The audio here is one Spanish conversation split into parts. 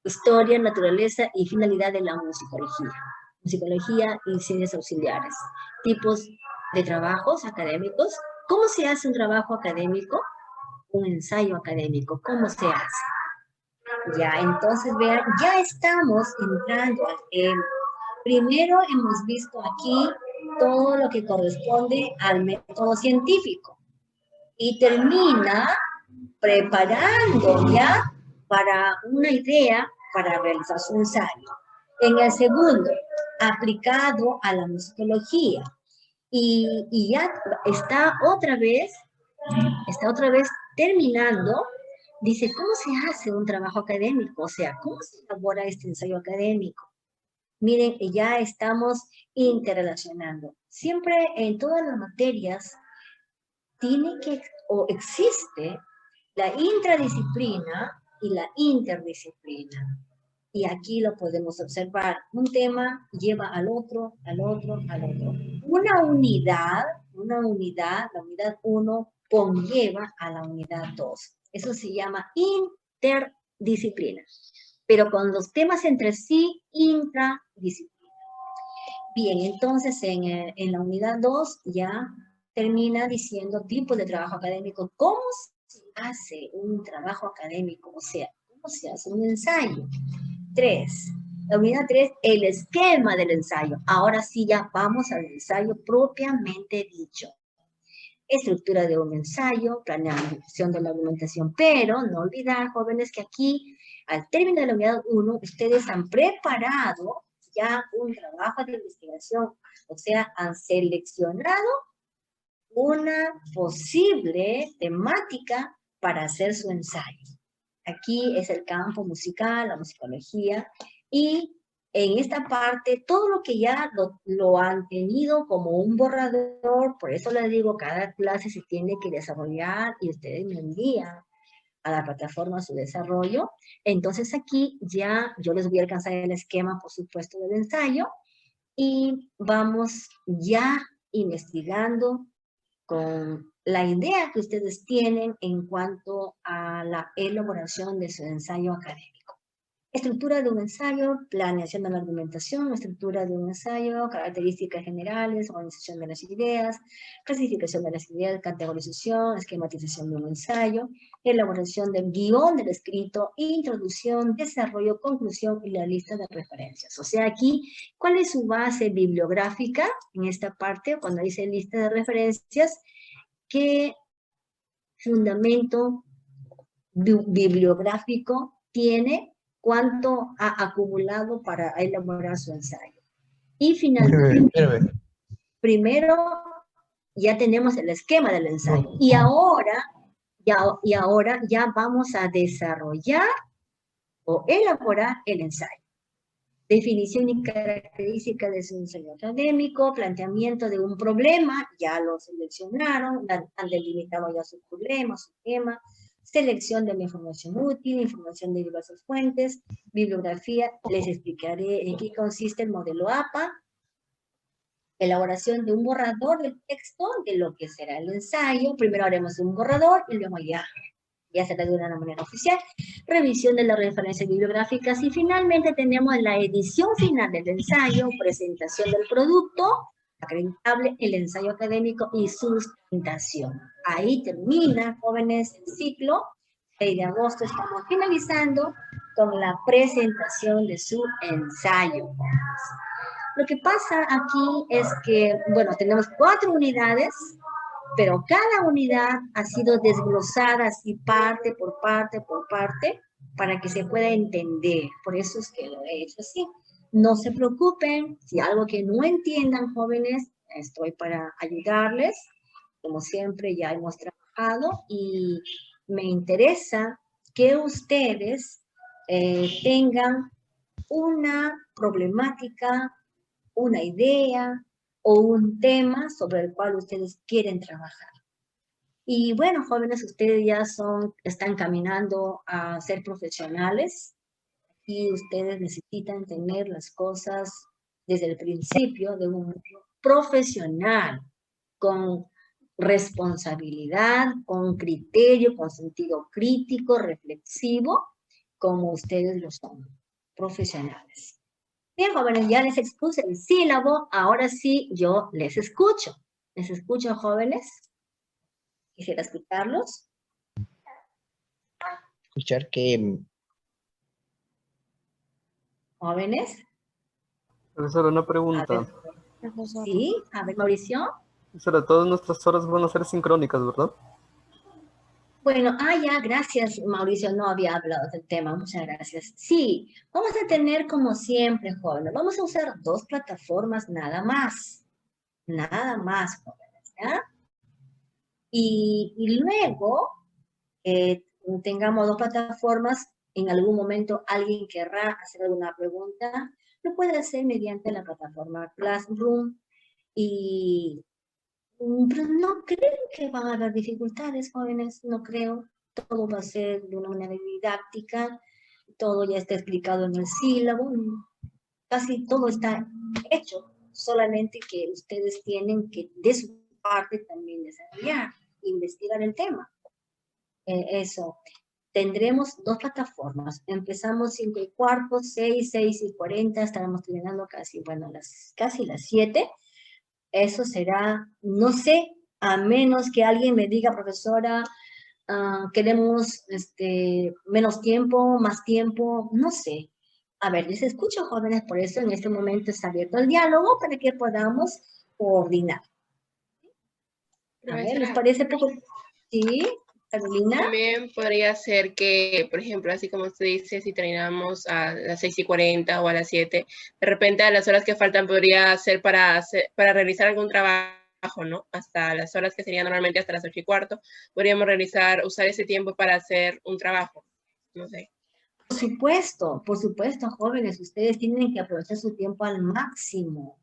historia, naturaleza y finalidad de la musicología. Musicología y ciencias auxiliares. Tipos de trabajos académicos. ¿Cómo se hace un trabajo académico? Un ensayo académico. ¿Cómo se hace? Ya, entonces vean, ya estamos entrando al tema. Primero hemos visto aquí todo lo que corresponde al método científico y termina preparando ya para una idea para realizar su ensayo. En el segundo, aplicado a la musicología y ya está otra vez terminando. Dice, ¿cómo se hace un trabajo académico? O sea, ¿cómo se elabora este ensayo académico? Miren, ya estamos interrelacionando. Siempre en todas las materias tiene que, o existe, la intradisciplina y la interdisciplina. Y aquí lo podemos observar. Un tema lleva al otro, al otro, al otro. Una unidad, la unidad 1 conlleva a la unidad 2. Eso se llama interdisciplina. Pero con los temas entre sí, intradisciplina. Bien, entonces en la unidad 2 ya termina diciendo tipos de trabajo académico. ¿Cómo se hace un trabajo académico? O sea, ¿cómo se hace un ensayo? 3. La unidad 3, el esquema del ensayo. Ahora sí ya vamos al ensayo propiamente dicho. Estructura de un ensayo, planeación de la argumentación, pero no olvidar, jóvenes, que aquí, al término de la unidad 1, ustedes han preparado ya un trabajo de investigación, o sea, han seleccionado una posible temática para hacer su ensayo. Aquí es el campo musical, la musicología, y en esta parte, todo lo que ya lo han tenido como un borrador, por eso les digo, cada clase se tiene que desarrollar y ustedes me envían a la plataforma su desarrollo. Entonces aquí ya yo les voy a alcanzar el esquema, por supuesto, del ensayo, y vamos ya investigando con la idea que ustedes tienen en cuanto a la elaboración de su ensayo académico. Estructura de un ensayo, planeación de la argumentación, estructura de un ensayo, características generales, organización de las ideas, clasificación de las ideas, categorización, esquematización de un ensayo, elaboración del guión del escrito, introducción, desarrollo, conclusión y la lista de referencias. O sea, aquí, ¿cuál es su base bibliográfica en esta parte? Cuando dice lista de referencias, ¿qué fundamento bibliográfico tiene? ¿Cuánto ha acumulado para elaborar su ensayo? Y finalmente, primero ya tenemos el esquema del ensayo. Y ahora ya vamos a desarrollar o elaborar el ensayo. Definición y característica de su ensayo académico, planteamiento de un problema, ya lo seleccionaron, han delimitado ya su problema, su tema, selección de la información útil, información de diversas fuentes, bibliografía, les explicaré en qué consiste el modelo APA, elaboración de un borrador del texto de lo que será el ensayo, primero haremos un borrador y luego ya será de una manera oficial, revisión de las referencias bibliográficas y finalmente tenemos la edición final del ensayo, presentación del producto, acreditable, el ensayo académico y sustentación. Ahí termina, jóvenes, el ciclo. El 6 de agosto estamos finalizando con la presentación de su ensayo. Lo que pasa aquí es que, bueno, tenemos 4 unidades, pero cada unidad ha sido desglosada así parte por parte por parte para que se pueda entender. Por eso es que lo he hecho así. No se preocupen, si algo que no entiendan, jóvenes, estoy para ayudarles. Como siempre, ya hemos trabajado y me interesa que ustedes tengan una problemática, una idea o un tema sobre el cual ustedes quieren trabajar. Y bueno, jóvenes, ustedes ya están caminando a ser profesionales y ustedes necesitan tener las cosas desde el principio de un profesional, con responsabilidad, con criterio, con sentido crítico, reflexivo, como ustedes lo son, profesionales. Bien, jóvenes, ya les expuse el sílabo, ahora sí yo les escucho. ¿Les escucho, jóvenes? Quisiera escucharlos. Escuchar que Jóvenes. Profesora, una A pregunta. ver, sí, a ver, Mauricio. Profesora, todas nuestras horas van a ser sincrónicas, ¿verdad? Bueno, ya, gracias, Mauricio, no había hablado del tema, muchas gracias. Sí, vamos a tener como siempre, jóvenes, vamos a usar 2 plataformas nada más, jóvenes, ¿ya? Y luego, tengamos 2 plataformas, en algún momento alguien querrá hacer alguna pregunta, lo puede hacer mediante la plataforma Classroom y pero no creo que van a haber dificultades, jóvenes, no creo. Todo va a ser de una manera didáctica, todo ya está explicado en el sílabo, casi todo está hecho, solamente que ustedes tienen que de su parte también desarrollar, investigar el tema. Eso. Tendremos 2 plataformas. Empezamos 5:15, 6, 6:40, estaremos terminando casi, bueno, casi las 7. Eso será, no sé, a menos que alguien me diga, profesora, queremos menos tiempo, más tiempo, no sé. A ver, les escucho, jóvenes, por eso en este momento está abierto el diálogo para que podamos coordinar. A ver, ¿les parece poco? Sí, Carolina. También podría ser que, por ejemplo, así como usted dice, si terminamos a las 6:40 o a las 7, de repente a las horas que faltan podría ser para realizar algún trabajo, ¿no? Hasta las horas que serían normalmente hasta las 8:15, podríamos usar ese tiempo para hacer un trabajo, no sé. Por supuesto, jóvenes, ustedes tienen que aprovechar su tiempo al máximo.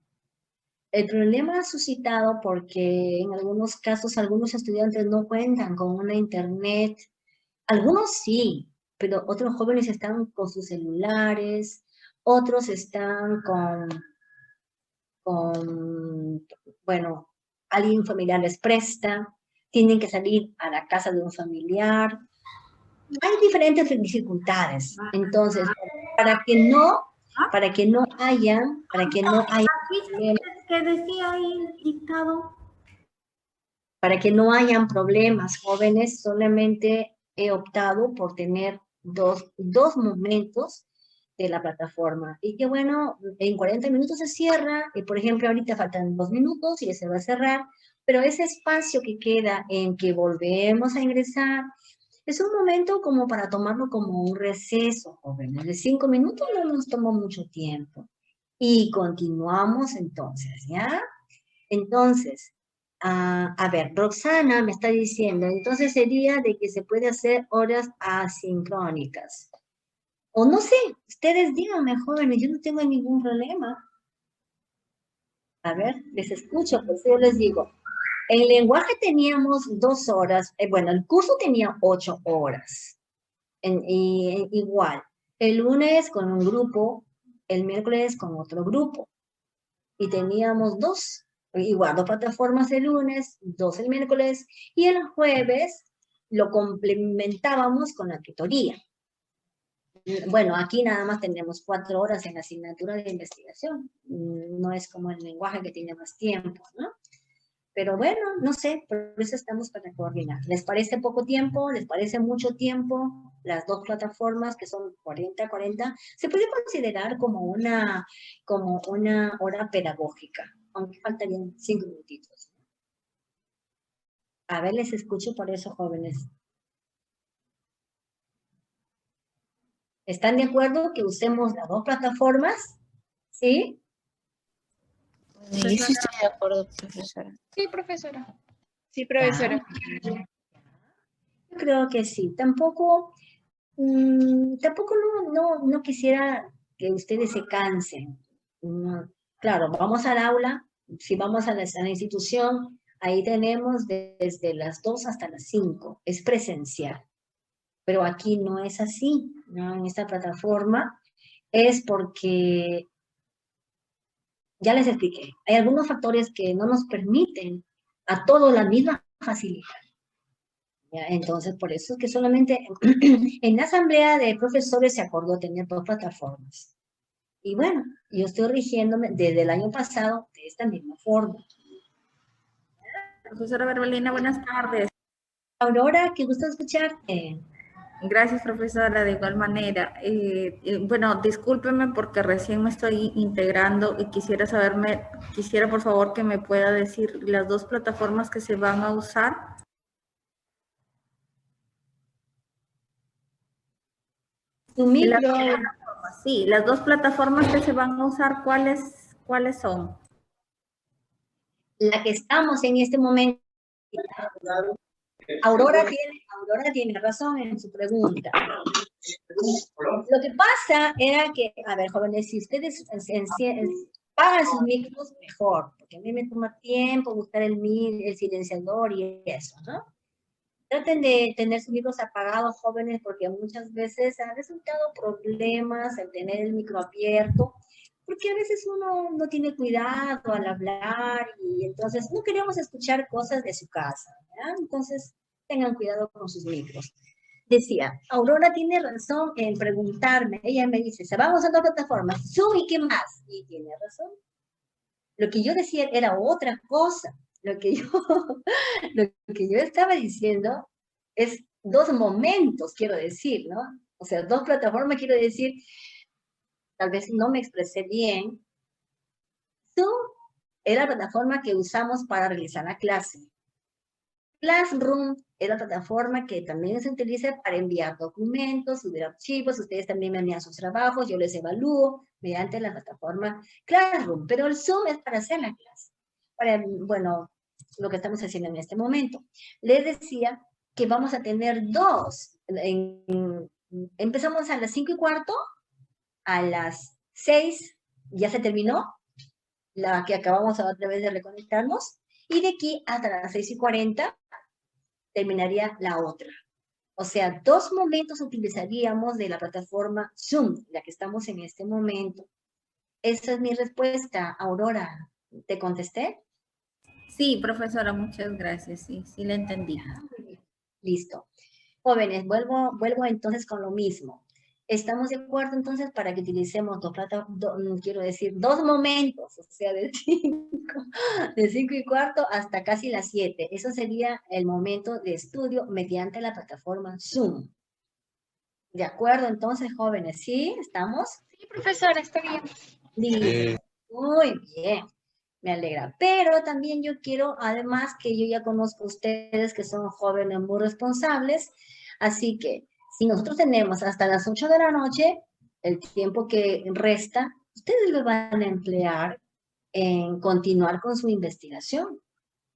El problema ha suscitado porque en algunos casos algunos estudiantes no cuentan con una internet. Algunos sí, pero otros jóvenes están con sus celulares, otros están bueno, alguien familiar les presta, tienen que salir a la casa de un familiar. Hay diferentes dificultades. Entonces, para que no haya ¿Qué decía ahí el dictado? para que no hayan problemas, jóvenes, solamente he optado por tener dos momentos de la plataforma. Y que bueno, en 40 minutos se cierra, y por ejemplo, ahorita faltan 2 minutos y ya se va a cerrar, pero ese espacio que queda en que volvemos a ingresar, es un momento como para tomarlo como un receso, jóvenes. De 5 minutos no nos tomó mucho tiempo. Y continuamos entonces, ¿ya? Entonces, a ver, Roxana me está diciendo, entonces sería de que se puede hacer horas asincrónicas. O no sé, ustedes díganme, jóvenes, yo no tengo ningún problema. A ver, les escucho, pues yo les digo. En lenguaje teníamos 2 horas, bueno, el curso tenía 8 horas. Igual, el lunes con un grupo, el miércoles con otro grupo. Y teníamos 2. Igual, 2 plataformas el lunes, 2 el miércoles, y el jueves lo complementábamos con la tutoría. Bueno, aquí nada más tenemos 4 horas en la asignatura de investigación. No es como el lenguaje que tiene más tiempo, ¿no? Pero bueno, no sé, por eso estamos para coordinar. ¿Les parece poco tiempo? ¿Les parece mucho tiempo? Las 2 plataformas que son 40, se puede considerar como una hora pedagógica, aunque faltarían 5 minutitos. A ver, les escucho por eso, jóvenes. ¿Están de acuerdo que usemos las 2 plataformas? ¿Sí? Sí, sí estoy de acuerdo, profesora. Sí, profesora. Sí, profesora. Yo creo que sí. Tampoco no quisiera que ustedes se cansen. Claro, vamos al aula, si vamos a la institución, ahí tenemos desde las 2 hasta las 5, es presencial. Pero aquí no es así, ¿no? En esta plataforma es porque, ya les expliqué, hay algunos factores que no nos permiten a todos la misma facilidad. ¿Ya? Entonces, por eso es que solamente en la asamblea de profesores se acordó tener 2 plataformas. Y bueno, yo estoy rigiéndome desde el año pasado de esta misma forma. Profesora Berbelina, buenas tardes. Aurora, qué gusto escucharte. Gracias, profesora, de igual manera. Bueno, discúlpeme porque recién me estoy integrando y quisiera por favor que me pueda decir las 2 plataformas que se van a usar. Tu micro, Sí, las 2 plataformas que se van a usar, ¿cuáles son? la que estamos en este momento. Aurora tiene razón en su pregunta. Lo que pasa era que, a ver, jóvenes, si ustedes pagan sus micros, mejor, porque a mí me toma tiempo buscar el silenciador y eso, ¿no? Traten de tener sus micros apagados, jóvenes, porque muchas veces ha resultado problemas el tener el micro abierto, porque a veces uno no tiene cuidado al hablar y entonces no queremos escuchar cosas de su casa, ¿ya? Entonces, tengan cuidado con sus micros. Decía, Aurora tiene razón en preguntarme, ella me dice, se van usando plataformas, Zoom y qué más, y tiene razón. Lo que yo decía era otra cosa. Lo que yo estaba diciendo es 2 momentos, quiero decir, ¿no? O sea, 2 plataformas, quiero decir, tal vez no me expresé bien. Zoom es la plataforma que usamos para realizar la clase. Classroom es la plataforma que también se utiliza para enviar documentos, subir archivos, ustedes también me envían sus trabajos, yo les evalúo mediante la plataforma Classroom, pero el Zoom es para hacer la clase, para, bueno, lo que estamos haciendo en este momento. Les decía que vamos a tener 2, empezamos a las 5:15, a las 6 ya se terminó, la que acabamos a través de reconectarnos, y de aquí hasta las 6:40 terminaría la otra. O sea, 2 momentos utilizaríamos de la plataforma Zoom, la que estamos en este momento. Esa es mi respuesta, Aurora. ¿Te contesté? Sí, profesora, muchas gracias. Sí, sí la entendí. Listo. Jóvenes, vuelvo entonces con lo mismo. ¿Estamos de acuerdo entonces para que utilicemos 2 momentos, o sea, de 5:15 hasta casi las 7? Eso sería el momento de estudio mediante la plataforma Zoom. ¿De acuerdo entonces, jóvenes? ¿Sí? ¿Estamos? Sí, profesora, está bien. Listo. Muy bien. Me alegra. Pero también yo quiero, además que yo ya conozco a ustedes que son jóvenes muy responsables, así que si nosotros tenemos hasta las 8 de la noche, el tiempo que resta, ustedes lo van a emplear en continuar con su investigación.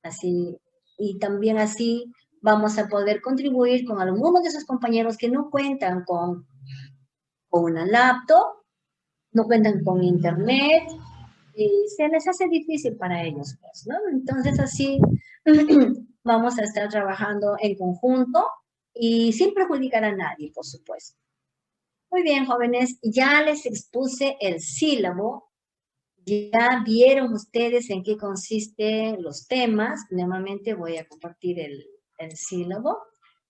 Así, y también así vamos a poder contribuir con algunos de esos compañeros que no cuentan con una laptop, no cuentan con internet, y se les hace difícil para ellos, pues, ¿no? Entonces así vamos a estar trabajando en conjunto y sin perjudicar a nadie, por supuesto. Muy bien, jóvenes, ya les expuse el sílabo, ya vieron ustedes en qué consisten los temas. Nuevamente voy a compartir el sílabo,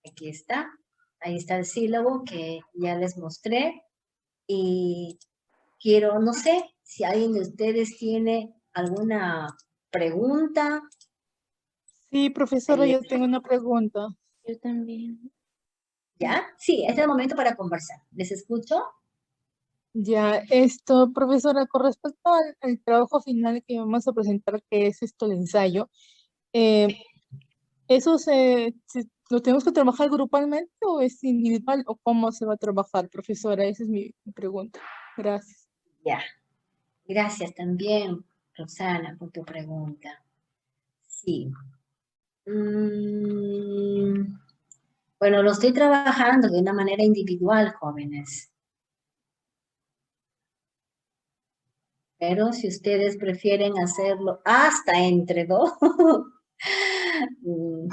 aquí está, ahí está el sílabo que ya les mostré y quiero, no sé, si alguien de ustedes tiene alguna pregunta. Sí, profesora, yo tengo una pregunta. Yo también. ¿Ya? Sí, este es el momento para conversar. ¿Les escucho? Ya, profesora, con respecto al trabajo final que vamos a presentar, que es el ensayo, ¿eso lo tenemos que trabajar grupalmente o es individual o cómo se va a trabajar, profesora? Esa es mi pregunta. Gracias. Ya. Gracias también, Rosana, por tu pregunta. Sí. Bueno, lo estoy trabajando de una manera individual, jóvenes. Pero si ustedes prefieren hacerlo hasta entre 2, yo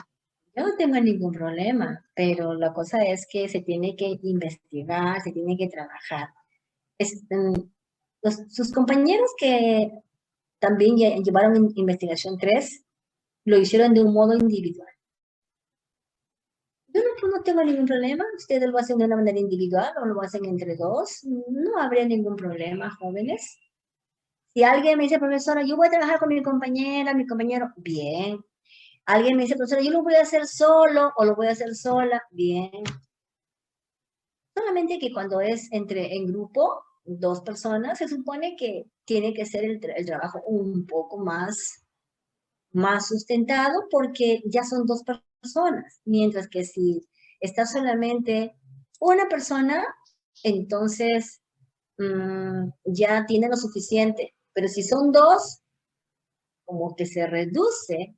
no tengo ningún problema, pero la cosa es que se tiene que investigar, se tiene que trabajar. Sus compañeros que también llevaron investigación 3, lo hicieron de un modo individual. pues no tengo ningún problema. Ustedes lo hacen de una manera individual o lo hacen entre dos. No habría ningún problema, jóvenes. Si alguien me dice, profesora, yo voy a trabajar con mi compañera, mi compañero, bien. Alguien me dice, profesora, yo lo voy a hacer solo o lo voy a hacer sola, bien. Solamente que cuando es en grupo, dos personas, se supone que tiene que ser el trabajo un poco más sustentado porque ya son dos personas. Mientras que si está solamente una persona, entonces ya tiene lo suficiente. Pero si son dos, como que se reduce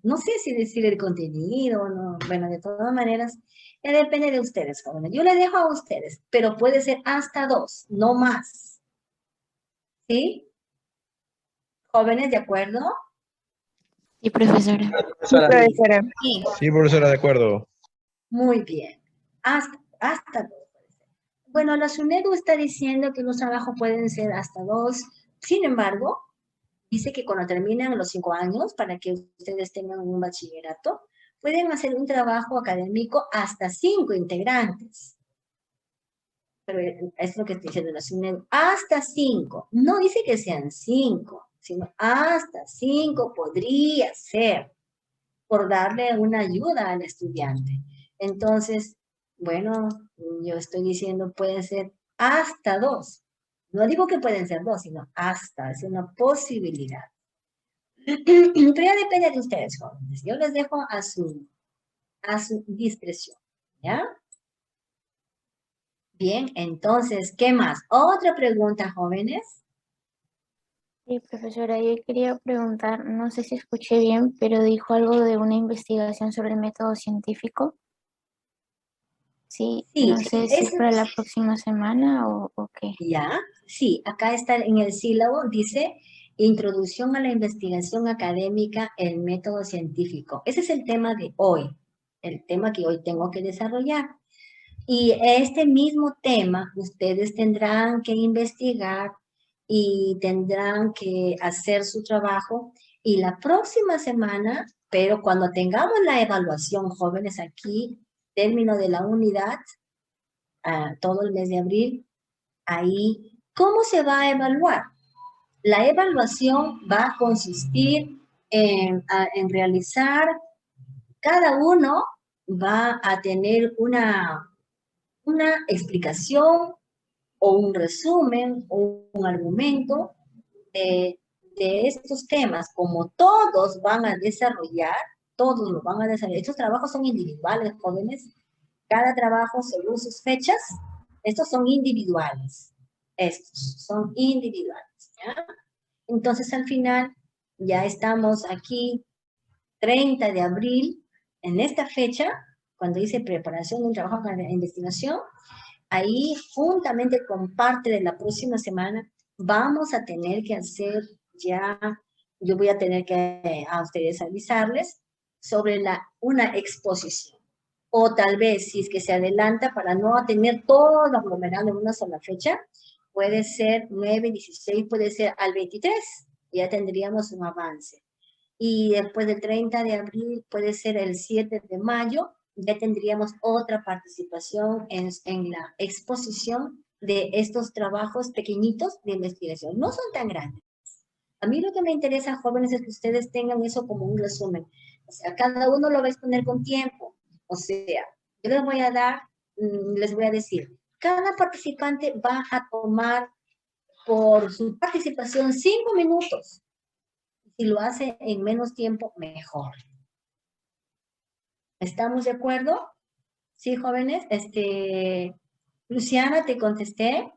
no sé si decir el contenido o no. Bueno, de todas maneras, ya depende de ustedes, jóvenes. Yo les dejo a ustedes, pero puede ser hasta dos, no más. ¿Sí? Jóvenes, ¿de acuerdo? Sí, profesora. Profesora. Sí. Sí, profesora, de acuerdo. Muy bien. Hasta dos. Bueno, la SUNEDU está diciendo que los trabajos pueden ser hasta dos. Sin embargo, dice que cuando terminan los 5 años, para que ustedes tengan un bachillerato, pueden hacer un trabajo académico hasta 5 integrantes. Pero es lo que estoy diciendo la SUNEDU. Hasta 5. No dice que sean 5, sino hasta 5 podría ser, por darle una ayuda al estudiante. Entonces, bueno, yo estoy diciendo pueden ser hasta 2. No digo que pueden ser 2, sino hasta, es una posibilidad. Pero ya depende de ustedes, jóvenes. Yo les dejo a su discreción, ¿ya? Bien, entonces, ¿qué más? Otra pregunta, jóvenes. Sí, profesora, yo quería preguntar, no sé si escuché bien, pero dijo algo de una investigación sobre el método científico. Sí, Sí, no sé si es para la próxima semana o qué. Ya, sí, acá está en el sílabo, dice Introducción a la investigación académica, el método científico. Ese es el tema de hoy, el tema que hoy tengo que desarrollar. Y este mismo tema ustedes tendrán que investigar y tendrán que hacer su trabajo. Y la próxima semana, pero cuando tengamos la evaluación, jóvenes, aquí, término de la unidad, todo el mes de abril, ahí, ¿cómo se va a evaluar? La evaluación va a consistir en realizar, cada uno va a tener una explicación o un resumen o un argumento de estos temas. Como todos van a desarrollar, todos lo van a desarrollar. Estos trabajos son individuales, jóvenes. Cada trabajo según sus fechas, estos son individuales. Estos son individuales, ¿ya? Entonces, al final, ya estamos aquí, 30 de abril, en esta fecha, cuando dice preparación de un trabajo de investigación, ahí, juntamente con parte de la próxima semana, vamos a tener que hacer ya, yo voy a tener que a ustedes avisarles sobre una exposición. O tal vez, si es que se adelanta para no tener todo lo aglomerado en una sola fecha, puede ser 9, 16, puede ser al 23, ya tendríamos un avance. Y después del 30 de abril, puede ser el 7 de mayo, ya tendríamos otra participación en la exposición de estos trabajos pequeñitos de investigación. No son tan grandes. A mí lo que me interesa, jóvenes, es que ustedes tengan eso como un resumen. O sea, cada uno lo va a exponer con tiempo. O sea, yo les voy a dar, les voy a decir, cada participante va a tomar por su participación 5 minutos. Si lo hace en menos tiempo, mejor. ¿Estamos de acuerdo? Sí, jóvenes. Luciana, ¿te contesté?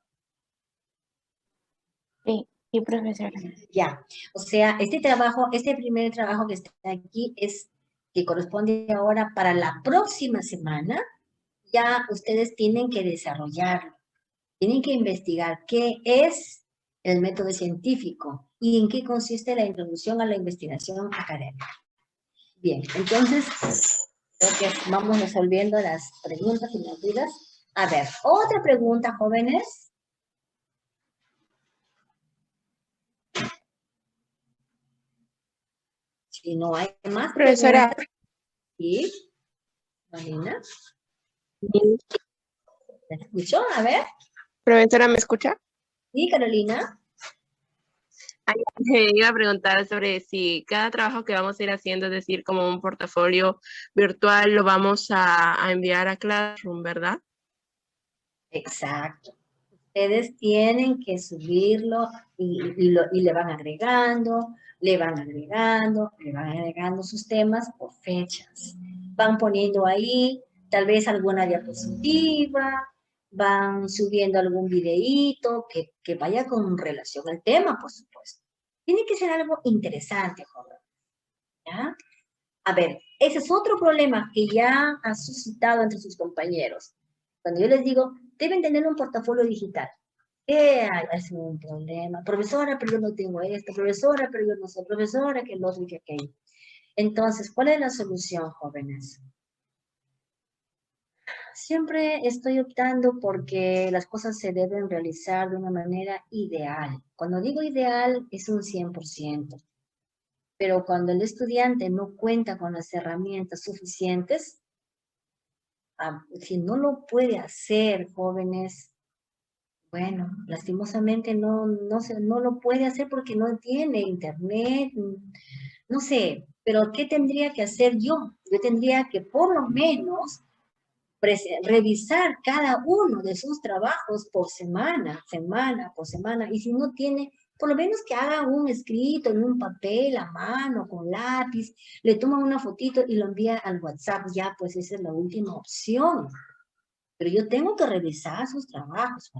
Sí, sí, profesora. Ya. O sea, este primer trabajo que está aquí es que corresponde ahora para la próxima semana. Ya ustedes tienen que desarrollarlo. Tienen que investigar qué es el método científico y en qué consiste la introducción a la investigación académica. Bien, entonces, creo que vamos resolviendo las preguntas y las dudas. A ver, otra pregunta, jóvenes. Si no hay más Profesora. preguntas. ¿Sí? Carolina. ¿Me escuchó? A ver. Profesora, ¿me escucha? Sí, Carolina. Iba a preguntar sobre si cada trabajo que vamos a ir haciendo, es decir, como un portafolio virtual, lo vamos a enviar a Classroom, ¿verdad? Exacto. Ustedes tienen que subirlo y le van agregando, le van agregando sus temas por fechas. Van poniendo ahí tal vez alguna diapositiva, van subiendo algún videíto que vaya con relación al tema, por supuesto. Tiene que ser algo interesante, joven. ¿Ya? A ver, ese es otro problema que ya ha suscitado entre sus compañeros. Cuando yo les digo, deben tener un portafolio digital. Es un problema. Profesora, pero yo no tengo esto. Profesora, pero yo no sé. Profesora, que lo otro y que aquello. Entonces, ¿cuál es la solución, jóvenes? Siempre estoy optando porque las cosas se deben realizar de una manera ideal. Cuando digo ideal, es un 100%. Pero cuando el estudiante no cuenta con las herramientas suficientes, si no lo puede hacer, jóvenes, bueno, lastimosamente no lo puede hacer porque no tiene internet, no sé, pero ¿qué tendría que hacer yo? Yo tendría que por lo menos revisar cada uno de sus trabajos por semana por semana, y si no tiene, por lo menos que haga un escrito en un papel a mano, con lápiz, le toma una fotito y lo envía al WhatsApp, ya pues esa es la última opción. Pero yo tengo que revisar sus trabajos.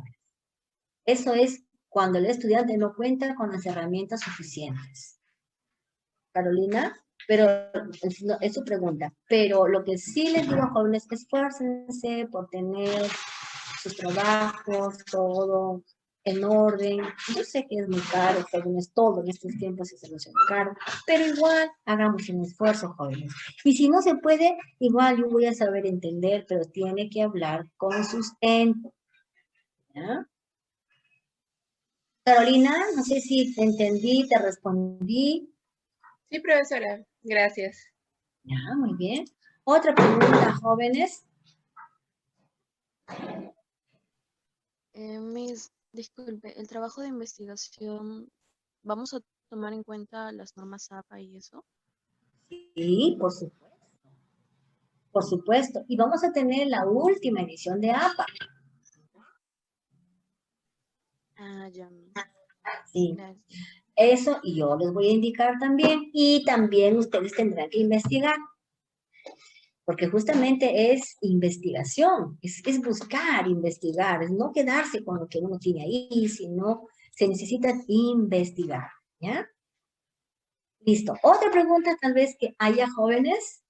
Eso es cuando el estudiante no cuenta con las herramientas suficientes. Carolina, pero es su pregunta. Pero lo que sí les digo a jóvenes, esfuércense por tener sus trabajos, todo en orden. Yo sé que es muy caro, jóvenes, todo en estos tiempos es demasiado caro, pero igual hagamos un esfuerzo, jóvenes. Y si no se puede, igual yo voy a saber entender, pero tiene que hablar con sustento. ¿Ya? Carolina, no sé si te entendí, te respondí. Sí, profesora, gracias. Ya, muy bien. Otra pregunta, jóvenes. Disculpe, el trabajo de investigación, ¿vamos a tomar en cuenta las normas APA y eso? Sí, por supuesto. Por supuesto. Y vamos a tener la última edición de APA. Ah, ya. Sí. Gracias. Eso, y yo les voy a indicar también. Y también ustedes tendrán que investigar. Porque justamente es investigación, es buscar, investigar, es no quedarse con lo que uno tiene ahí, sino se necesita investigar, ¿ya? Listo. Otra pregunta tal vez que haya jóvenes.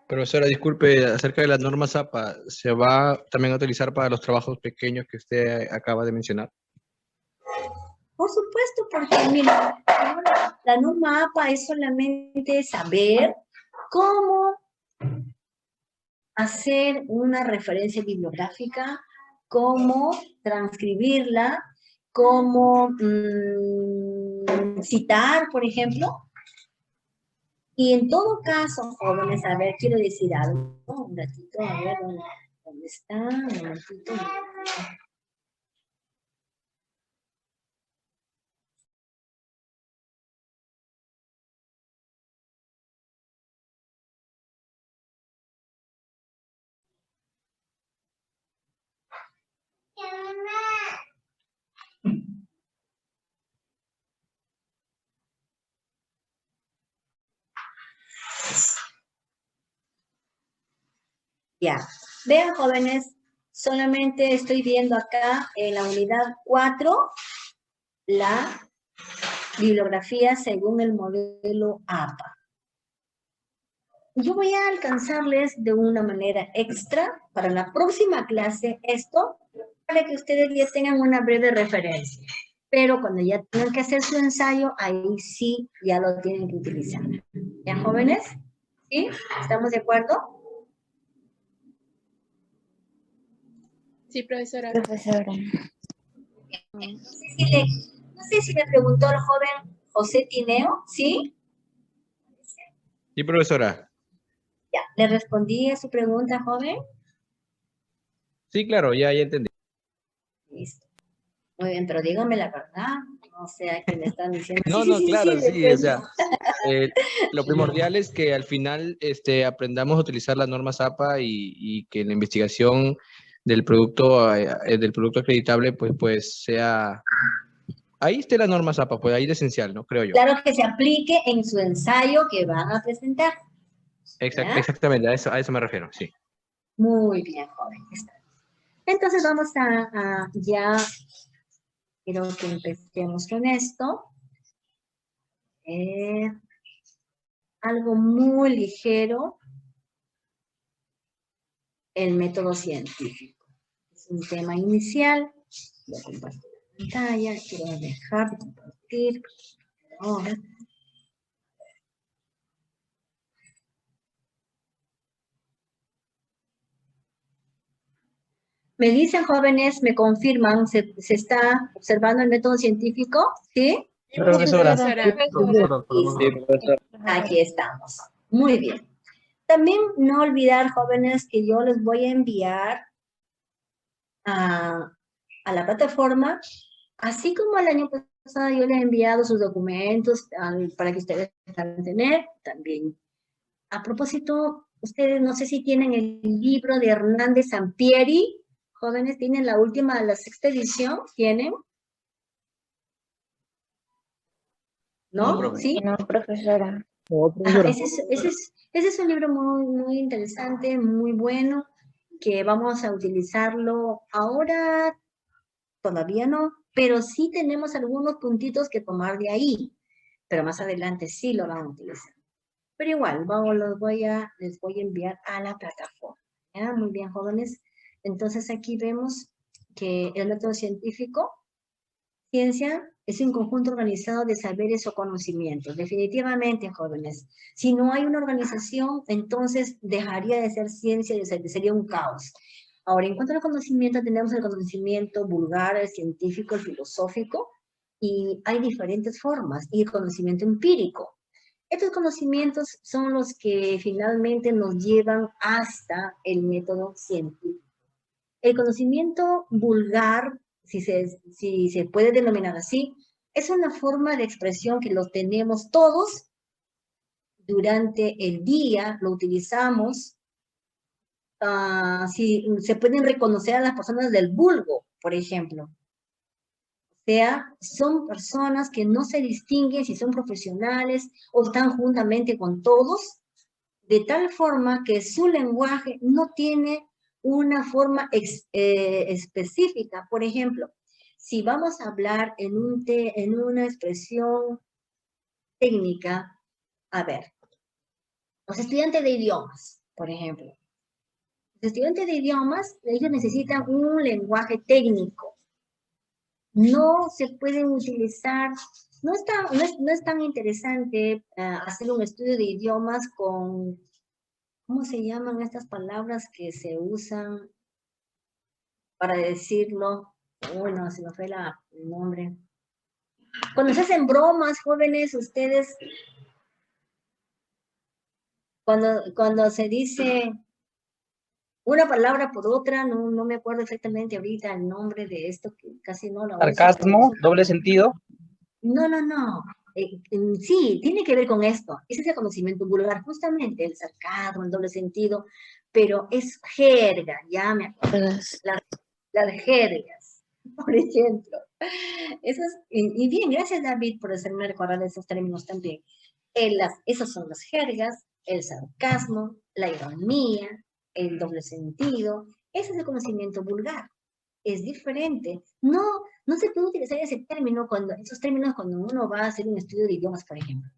Profesora, disculpe, acerca de las normas APA, ¿se va también a utilizar para los trabajos pequeños que usted acaba de mencionar? Por supuesto, porque mira, la norma APA es solamente saber cómo hacer una referencia bibliográfica, cómo transcribirla, cómo citar, por ejemplo. Y en todo caso, jóvenes, a ver, quiero decir algo. Un ratito, a ver, ¿dónde está? Un momentito. Ya, vean jóvenes, solamente estoy viendo acá en la unidad 4 la bibliografía según el modelo APA. Yo voy a alcanzarles de una manera extra para la próxima clase esto, para que ustedes ya tengan una breve referencia. Pero cuando ya tengan que hacer su ensayo, ahí sí ya lo tienen que utilizar. ¿Ya, jóvenes? ¿Sí? ¿Estamos de acuerdo? Sí, profesora. Profesora. No sé si le preguntó el joven José Tineo, ¿sí? Sí, profesora. ¿Le respondí a su pregunta, joven? Sí, claro, ya entendí. Listo. Muy bien, pero dígame la verdad. No sé a quién le están diciendo. No, Sí, no, sí, sí, claro, sí, sí, o depende. sea, lo primordial es que al final aprendamos a utilizar las normas APA y que la investigación del producto acreditable pues sea, ahí esté las normas APA, pues ahí es esencial, ¿no? Creo yo. Claro que se aplique en su ensayo que van a presentar. ¿Ya? Exactamente, a eso me refiero, sí. Muy bien, joven. Está. Entonces vamos a ya, quiero que empecemos con esto. Algo muy ligero, el método científico. Es un tema inicial. Voy a compartir la pantalla. Quiero dejar de compartir. Ahora. Me dicen, jóvenes, me confirman, ¿se está observando el método científico? ¿Sí? Sí, profesora. Profesora, podemos Sí, ver. profesora. Aquí estamos. Muy bien. También no olvidar, jóvenes, que yo les voy a enviar a la plataforma, así como el año pasado yo les he enviado sus documentos para que ustedes puedan tener también. A propósito, ustedes no sé si tienen el libro de Hernández Sampieri, jóvenes, ¿tienen la última, la sexta edición? ¿Tienen? ¿No? ¿Sí? No, profesora. Ajá, ese es un libro muy, muy interesante, muy bueno, que vamos a utilizarlo ahora, todavía no, pero sí tenemos algunos puntitos que tomar de ahí, pero más adelante sí lo van a utilizar. Pero igual, les voy a enviar a la plataforma. ¿Ya? Muy bien, jóvenes. Entonces aquí vemos que el método científico, ciencia, es un conjunto organizado de saberes o conocimientos. Definitivamente, jóvenes. Si no hay una organización, entonces dejaría de ser ciencia y sería un caos. Ahora, en cuanto al conocimiento, tenemos el conocimiento vulgar, el científico, el filosófico, y hay diferentes formas, y el conocimiento empírico. Estos conocimientos son los que finalmente nos llevan hasta el método científico. El conocimiento vulgar, si se puede denominar así, es una forma de expresión que lo tenemos todos durante el día, lo utilizamos. Si se pueden reconocer a las personas del vulgo, por ejemplo. O sea, son personas que no se distinguen si son profesionales o están juntamente con todos, de tal forma que su lenguaje no tiene una forma específica. Por ejemplo, si vamos a hablar en una expresión técnica, a ver, los estudiantes de idiomas, por ejemplo. Los estudiantes de idiomas, ellos necesitan un lenguaje técnico. No se pueden utilizar, no es tan interesante hacer un estudio de idiomas con, ¿cómo se llaman estas palabras que se usan para decirlo? Bueno, se me fue el nombre. Cuando se hacen bromas, jóvenes, ustedes, cuando se dice una palabra por otra, no me acuerdo exactamente ahorita el nombre de esto, que casi no lo uso. Sarcasmo, doble sentido. No. Sí, tiene que ver con esto. Ese es el conocimiento vulgar, justamente el sarcasmo, el doble sentido, pero es jerga, ya me acuerdo. Las jergas, por ejemplo. Y bien, gracias David por hacerme recordar esos términos también. Esos son las jergas, el sarcasmo, la ironía, el doble sentido. Ese es el conocimiento vulgar. Es diferente. No se puede utilizar esos términos cuando uno va a hacer un estudio de idiomas, por ejemplo.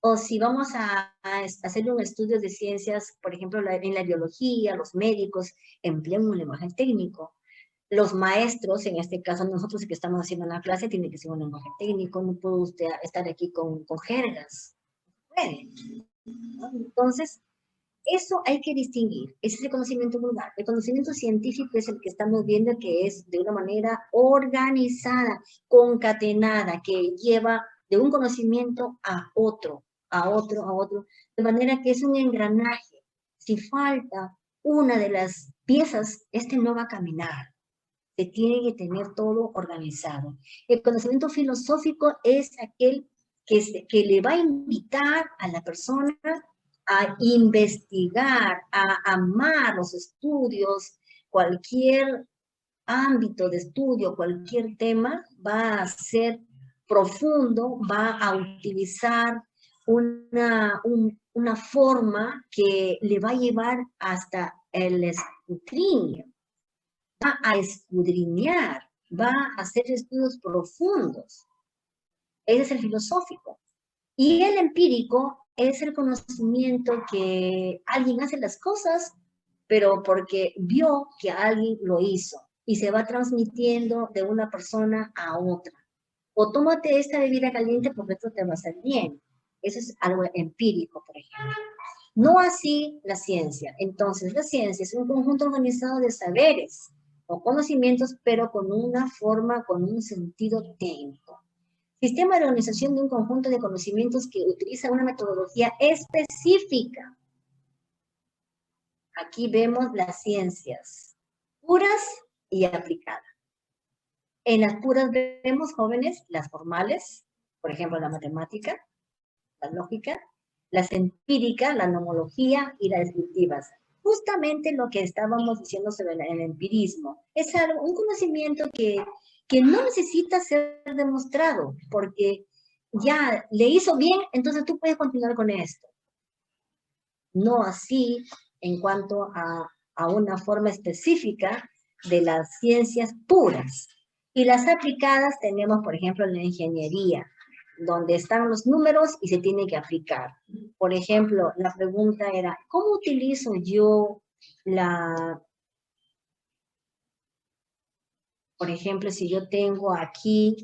O si vamos a hacer un estudio de ciencias, por ejemplo, en la biología, los médicos emplean un lenguaje técnico. Los maestros, en este caso nosotros que estamos haciendo una clase, tiene que ser un lenguaje técnico, no puede usted estar aquí con jergas. Puede. ¿No? Entonces, eso hay que distinguir, ese es el conocimiento vulgar. El conocimiento científico es el que estamos viendo que es de una manera organizada, concatenada, que lleva de un conocimiento a otro, de manera que es un engranaje. Si falta una de las piezas, no va a caminar. Se tiene que tener todo organizado. El conocimiento filosófico es aquel que le va a invitar a la persona a investigar, a amar los estudios, cualquier ámbito de estudio, cualquier tema, va a ser profundo, va a utilizar una forma que le va a llevar hasta el escrutinio, va a escudriñar, va a hacer estudios profundos. Ese es el filosófico. Y el empírico es el conocimiento que alguien hace las cosas, pero porque vio que alguien lo hizo y se va transmitiendo de una persona a otra. O tómate esta bebida caliente porque esto te va a hacer bien. Eso es algo empírico, por ejemplo. No así la ciencia. Entonces, la ciencia es un conjunto organizado de saberes o conocimientos, pero con una forma, con un sentido técnico. Sistema de organización de un conjunto de conocimientos que utiliza una metodología específica. Aquí vemos las ciencias puras y aplicadas. En las puras vemos, jóvenes, las formales, por ejemplo, la matemática, la lógica, las empíricas, la nomología y las descriptivas. Justamente lo que estábamos diciendo sobre el empirismo. Es algo, un conocimiento que no necesita ser demostrado, porque ya le hizo bien, entonces tú puedes continuar con esto. No así en cuanto a una forma específica de las ciencias puras. Y las aplicadas tenemos, por ejemplo, la ingeniería, donde están los números y se tiene que aplicar. Por ejemplo, la pregunta era, ¿cómo utilizo yo por ejemplo, si yo tengo aquí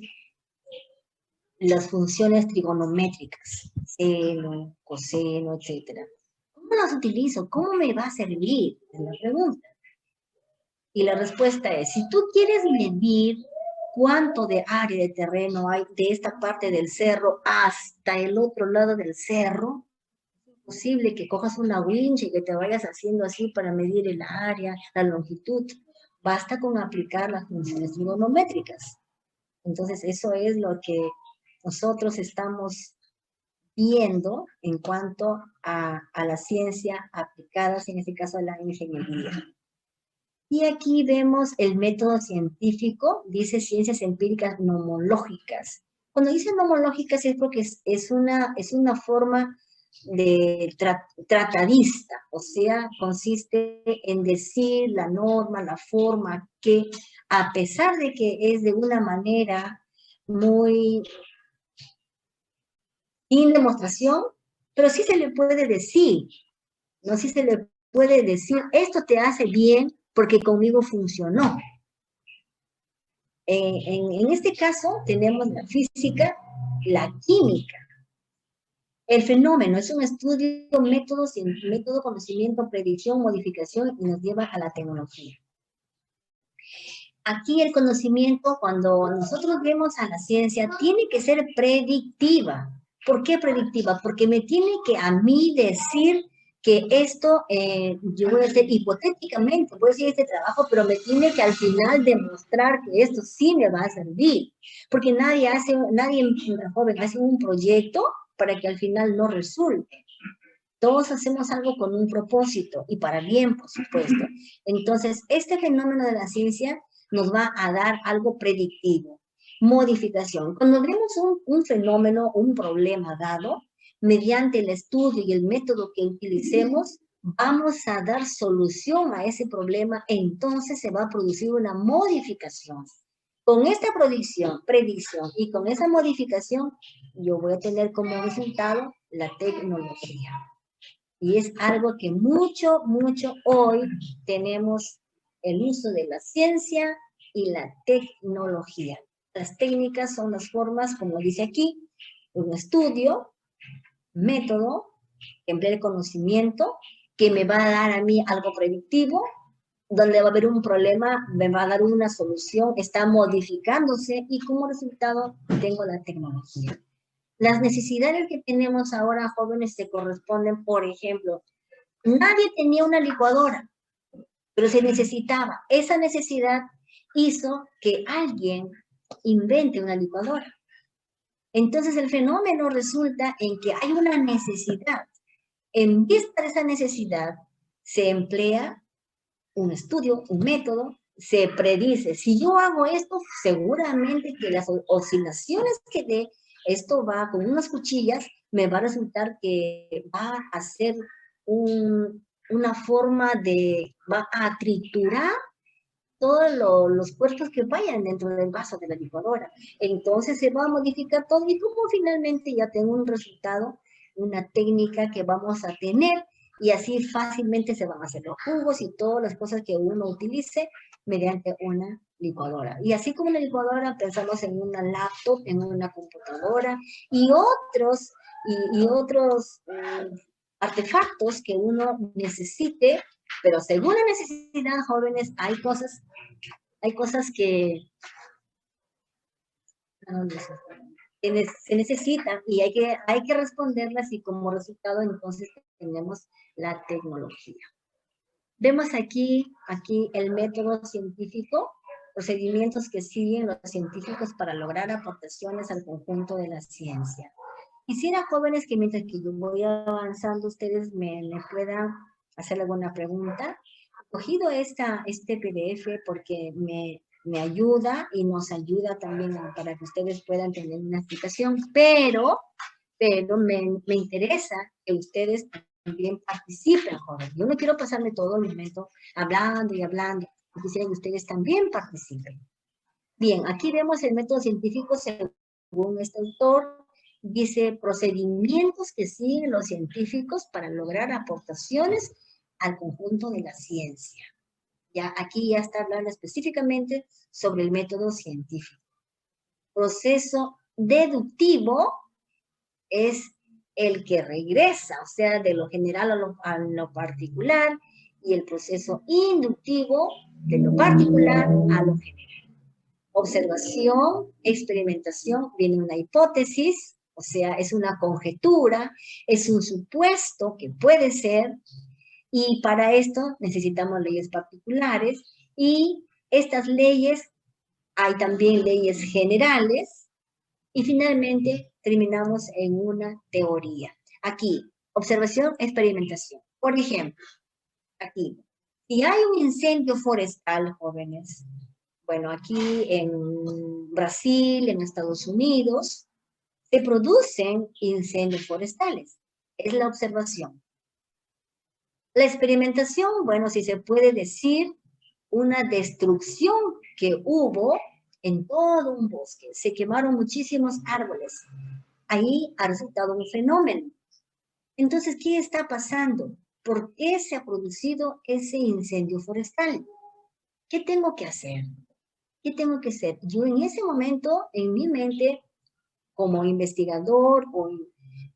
las funciones trigonométricas, seno, coseno, etc. ¿Cómo las utilizo? ¿Cómo me va a servir? Es la pregunta. Y la respuesta es, si tú quieres medir cuánto de área de terreno hay de esta parte del cerro hasta el otro lado del cerro, es posible que cojas una wincha y que te vayas haciendo así para medir el área, la longitud. Basta con aplicar las funciones trigonométricas. Entonces, eso es lo que nosotros estamos viendo en cuanto a la ciencia aplicada, en este caso a la ingeniería. Y aquí vemos el método científico, dice ciencias empíricas nomológicas. Cuando dice nomológicas es porque es una forma de tratadista, o sea, consiste en decir la norma, la forma, que a pesar de que es de una manera muy sin demostración, pero sí se le puede decir, ¿no? Sí se le puede decir, esto te hace bien porque conmigo funcionó. En este caso tenemos la física, la química. El fenómeno es un estudio, método, conocimiento, predicción, modificación y nos lleva a la tecnología. Aquí el conocimiento, cuando nosotros vemos a la ciencia, tiene que ser predictiva. ¿Por qué predictiva? Porque me tiene que a mí decir que esto, yo voy a hacer hipotéticamente, voy a hacer este trabajo, pero me tiene que al final demostrar que esto sí me va a servir. Porque nadie joven hace un proyecto para que al final no resulte. Todos hacemos algo con un propósito y para bien, por supuesto. Entonces, este fenómeno de la ciencia nos va a dar algo predictivo. Modificación. Cuando vemos un fenómeno, un problema dado, mediante el estudio y el método que utilicemos, vamos a dar solución a ese problema, entonces se va a producir una modificación. Con esta predicción y con esa modificación, yo voy a tener como resultado la tecnología. Y es algo que mucho hoy tenemos el uso de la ciencia y la tecnología. Las técnicas son las formas, como dice aquí, un estudio, método, que emplea el conocimiento, que me va a dar a mí algo predictivo, donde va a haber un problema, me va a dar una solución, está modificándose y como resultado tengo la tecnología. Las necesidades que tenemos ahora, jóvenes, se corresponden, por ejemplo, Nadie tenía una licuadora, pero se necesitaba. Esa necesidad hizo que alguien invente una licuadora. Entonces el fenómeno resulta en que hay una necesidad. En vista de esa necesidad, se emplea un estudio, un método, se predice. Si yo hago esto, seguramente que las oscilaciones que dé, esto va con unas cuchillas, me va a resultar que va a ser una forma de, va a triturar todos los cuerpos que vayan dentro del vaso de la licuadora. Entonces se va a modificar todo y como finalmente ya tengo un resultado, una técnica que vamos a tener y así fácilmente se van a hacer los jugos y todas las cosas que uno utilice mediante una licuadora. Y así como la licuadora pensamos en una laptop, en una computadora y otros artefactos que uno necesite, pero según la necesidad, jóvenes, hay cosas que se necesitan y hay que responderlas y como resultado entonces tenemos la tecnología. Vemos aquí el método científico, procedimientos que siguen los científicos para lograr aportaciones al conjunto de la ciencia. Quisiera, jóvenes, que mientras que yo voy avanzando, ustedes me puedan hacer alguna pregunta. He cogido este PDF porque me ayuda y nos ayuda también para que ustedes puedan tener una explicación, pero me interesa que ustedes también participen, jóvenes. Yo no quiero pasarme todo el momento hablando y hablando. Quisiera que ustedes también participen. Bien, aquí vemos el método científico según este autor. Dice, procedimientos que siguen los científicos para lograr aportaciones al conjunto de la ciencia. Ya, aquí ya está hablando específicamente sobre el método científico. Proceso deductivo es el que regresa, o sea, de lo general a lo particular, y el proceso inductivo de lo particular a lo general. Observación, experimentación, viene una hipótesis, o sea, es una conjetura, es un supuesto que puede ser, y para esto necesitamos leyes particulares, y estas leyes, hay también leyes generales, y finalmente terminamos en una teoría. Aquí, observación, experimentación. Por ejemplo, aquí, si hay un incendio forestal, jóvenes, bueno, aquí en Brasil, en Estados Unidos, se producen incendios forestales. Es la observación. La experimentación, bueno, si se puede decir, una destrucción que hubo en todo un bosque. Se quemaron muchísimos árboles. Ahí ha resultado un fenómeno. Entonces, ¿qué está pasando? ¿Por qué se ha producido ese incendio forestal? ¿Qué tengo que hacer? ¿Qué tengo que hacer? Yo en ese momento, en mi mente, como investigador,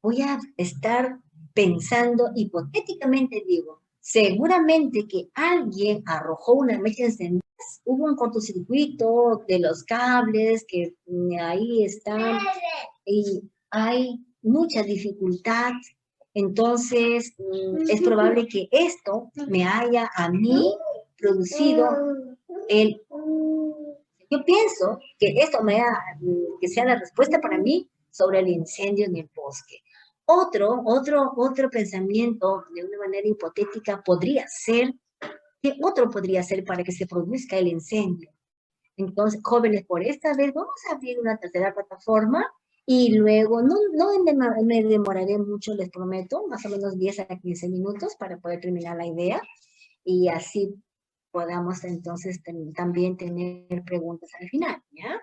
voy a estar pensando hipotéticamente, digo, seguramente que alguien arrojó una mecha encendida, hubo un cortocircuito de los cables que ahí están y hay mucha dificultad, entonces es probable que esto me haya a mí producido yo pienso que esto que sea la respuesta para mí sobre el incendio en el bosque. Otro pensamiento de una manera hipotética podría ser, ¿qué otro podría ser para que se produzca el incendio? Entonces, jóvenes, por esta vez vamos a abrir una tercera plataforma y luego, no me demoraré mucho, les prometo, más o menos 10 a 15 minutos para poder terminar la idea y así podamos entonces también tener preguntas al final, ¿ya?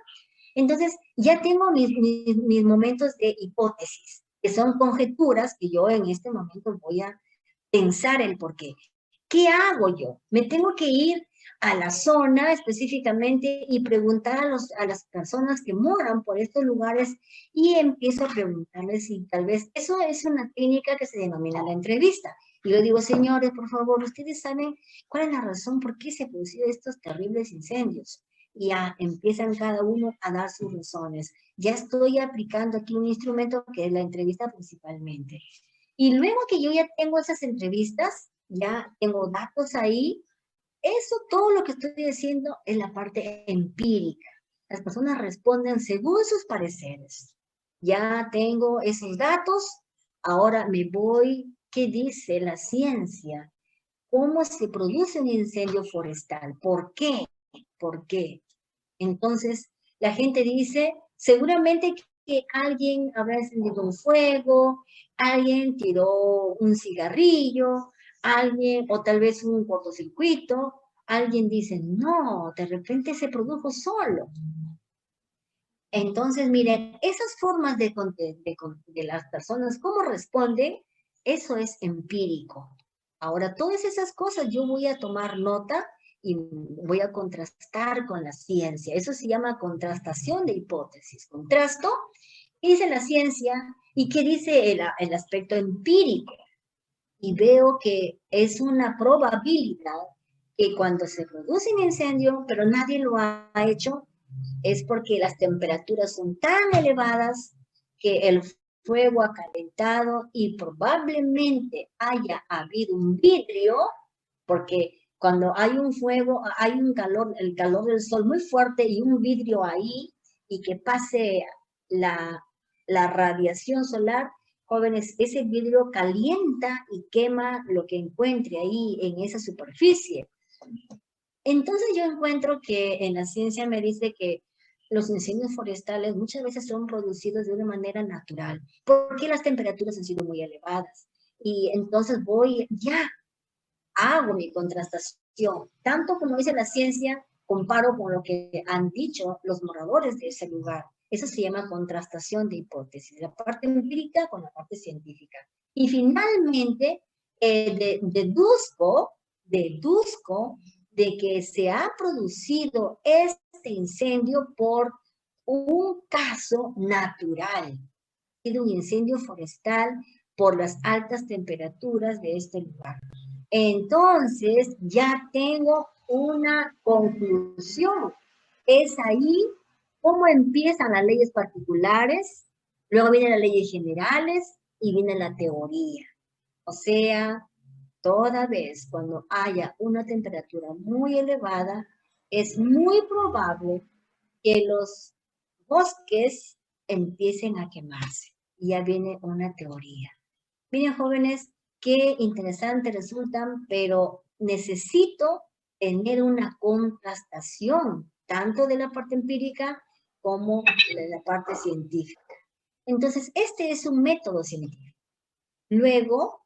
Entonces, ya tengo mis momentos de hipótesis, que son conjeturas que yo en este momento voy a pensar el por qué. ¿Qué hago yo? Me tengo que ir a la zona específicamente y preguntar a las personas que moran por estos lugares y empiezo a preguntarles si tal vez, eso es una técnica que se denomina la entrevista. Y yo digo, señores, por favor, ustedes saben cuál es la razón por qué se han producido estos terribles incendios. Y ya empiezan cada uno a dar sus razones. Ya estoy aplicando aquí un instrumento que es la entrevista principalmente. Y luego que yo ya tengo esas entrevistas, ya tengo datos ahí. Eso, todo lo que estoy diciendo es la parte empírica. Las personas responden según sus pareceres. Ya tengo esos datos, ahora me voy, ¿qué dice la ciencia? ¿Cómo se produce un incendio forestal? ¿Por qué? ¿Por qué? Entonces, la gente dice, seguramente que alguien habrá encendido un fuego, alguien tiró un cigarrillo, alguien, o tal vez un cortocircuito. Alguien dice, no, de repente se produjo solo. Entonces, miren, esas formas de las personas, cómo responden, eso es empírico. Ahora, todas esas cosas yo voy a tomar nota y voy a contrastar con la ciencia. Eso se llama contrastación de hipótesis. Contrasto, ¿qué dice la ciencia? ¿Y qué dice el aspecto empírico? Y veo que es una probabilidad que cuando se produce un incendio, pero nadie lo ha hecho, es porque las temperaturas son tan elevadas que el fuego ha calentado y probablemente haya habido un vidrio, porque cuando hay un fuego, hay un calor, el calor del sol muy fuerte y un vidrio ahí, y que pase la radiación solar, jóvenes, ese vidrio calienta y quema lo que encuentre ahí en esa superficie. Entonces yo encuentro que en la ciencia me dice que los incendios forestales muchas veces son producidos de una manera natural, porque las temperaturas han sido muy elevadas. Y entonces hago mi contrastación, tanto como dice la ciencia, comparo con lo que han dicho los moradores de ese lugar. Eso se llama contrastación de hipótesis, la parte empírica con la parte científica. Y finalmente, deduzco de que se ha producido este incendio por un caso natural, de un incendio forestal por las altas temperaturas de este lugar. Entonces, ya tengo una conclusión. Es ahí cómo empiezan las leyes particulares, luego vienen las leyes generales y viene la teoría. O sea, toda vez cuando haya una temperatura muy elevada, es muy probable que los bosques empiecen a quemarse. Y ya viene una teoría. Miren, jóvenes, qué interesante resultan, pero necesito tener una contrastación, tanto de la parte empírica como de la parte científica. Entonces, este es un método científico. Luego,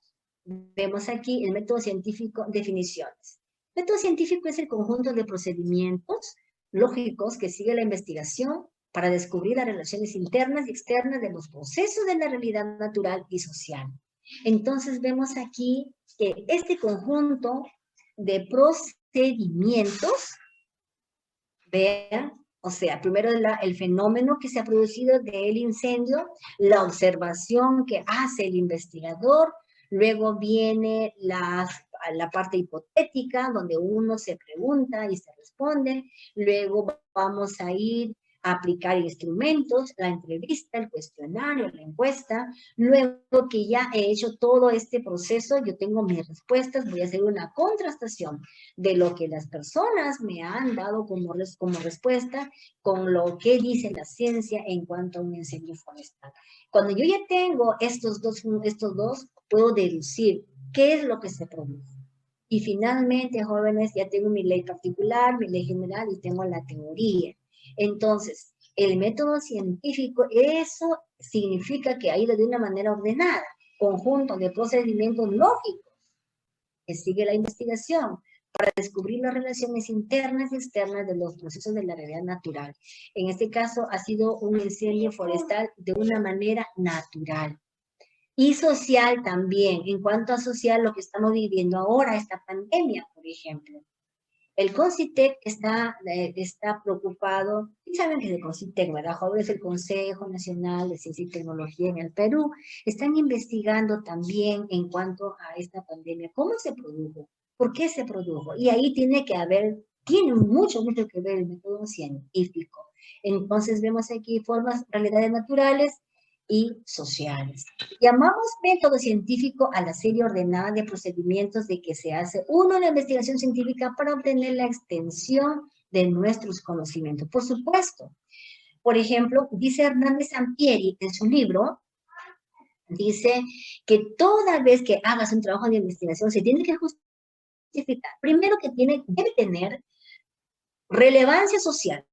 vemos aquí el método científico, definiciones. El método científico es el conjunto de procedimientos lógicos que sigue la investigación para descubrir las relaciones internas y externas de los procesos de la realidad natural y social. Entonces vemos aquí que este conjunto de procedimientos, vean, o sea, primero el fenómeno que se ha producido del incendio, la observación que hace el investigador, luego viene la parte hipotética, donde uno se pregunta y se responde, luego vamos a ir a aplicar instrumentos, la entrevista, el cuestionario, la encuesta. Luego que ya he hecho todo este proceso, yo tengo mis respuestas, voy a hacer una contrastación de lo que las personas me han dado como respuesta con lo que dice la ciencia en cuanto a un incendio forestal. Cuando yo ya tengo estos dos, puedo deducir qué es lo que se produce. Y finalmente, jóvenes, ya tengo mi ley particular, mi ley general y tengo la teoría. Entonces, el método científico, eso significa que ha ido de una manera ordenada, conjunto de procedimientos lógicos que sigue la investigación para descubrir las relaciones internas y externas de los procesos de la realidad natural. En este caso, ha sido un incendio forestal de una manera natural. Y social también, en cuanto a social, lo que estamos viviendo ahora, esta pandemia, por ejemplo. El CONCITEC está preocupado, y saben que es el CONCITEC, ¿verdad? Jóvenes, el Consejo Nacional de Ciencia y Tecnología en el Perú, están investigando también en cuanto a esta pandemia, cómo se produjo, por qué se produjo, y ahí tiene mucho que ver el método científico. Entonces vemos aquí formas, realidades naturales, y sociales. Llamamos método científico a la serie ordenada de procedimientos de que se hace una investigación científica para obtener la extensión de nuestros conocimientos. Por supuesto, por ejemplo, dice Hernández Sampieri en su libro, dice que toda vez que hagas un trabajo de investigación se tiene que justificar. Primero que debe tener relevancia social.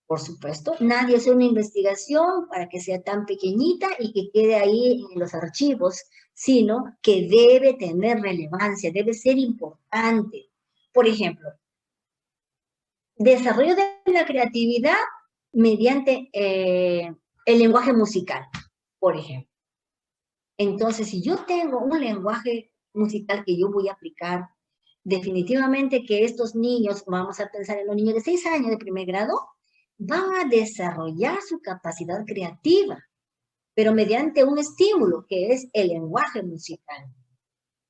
Por supuesto, nadie hace una investigación para que sea tan pequeñita y que quede ahí en los archivos, sino que debe tener relevancia, debe ser importante. Por ejemplo, desarrollo de la creatividad mediante el lenguaje musical, por ejemplo. Entonces, si yo tengo un lenguaje musical que yo voy a aplicar, definitivamente que estos niños, vamos a pensar en los niños de 6 años de primer grado, van a desarrollar su capacidad creativa, pero mediante un estímulo que es el lenguaje musical.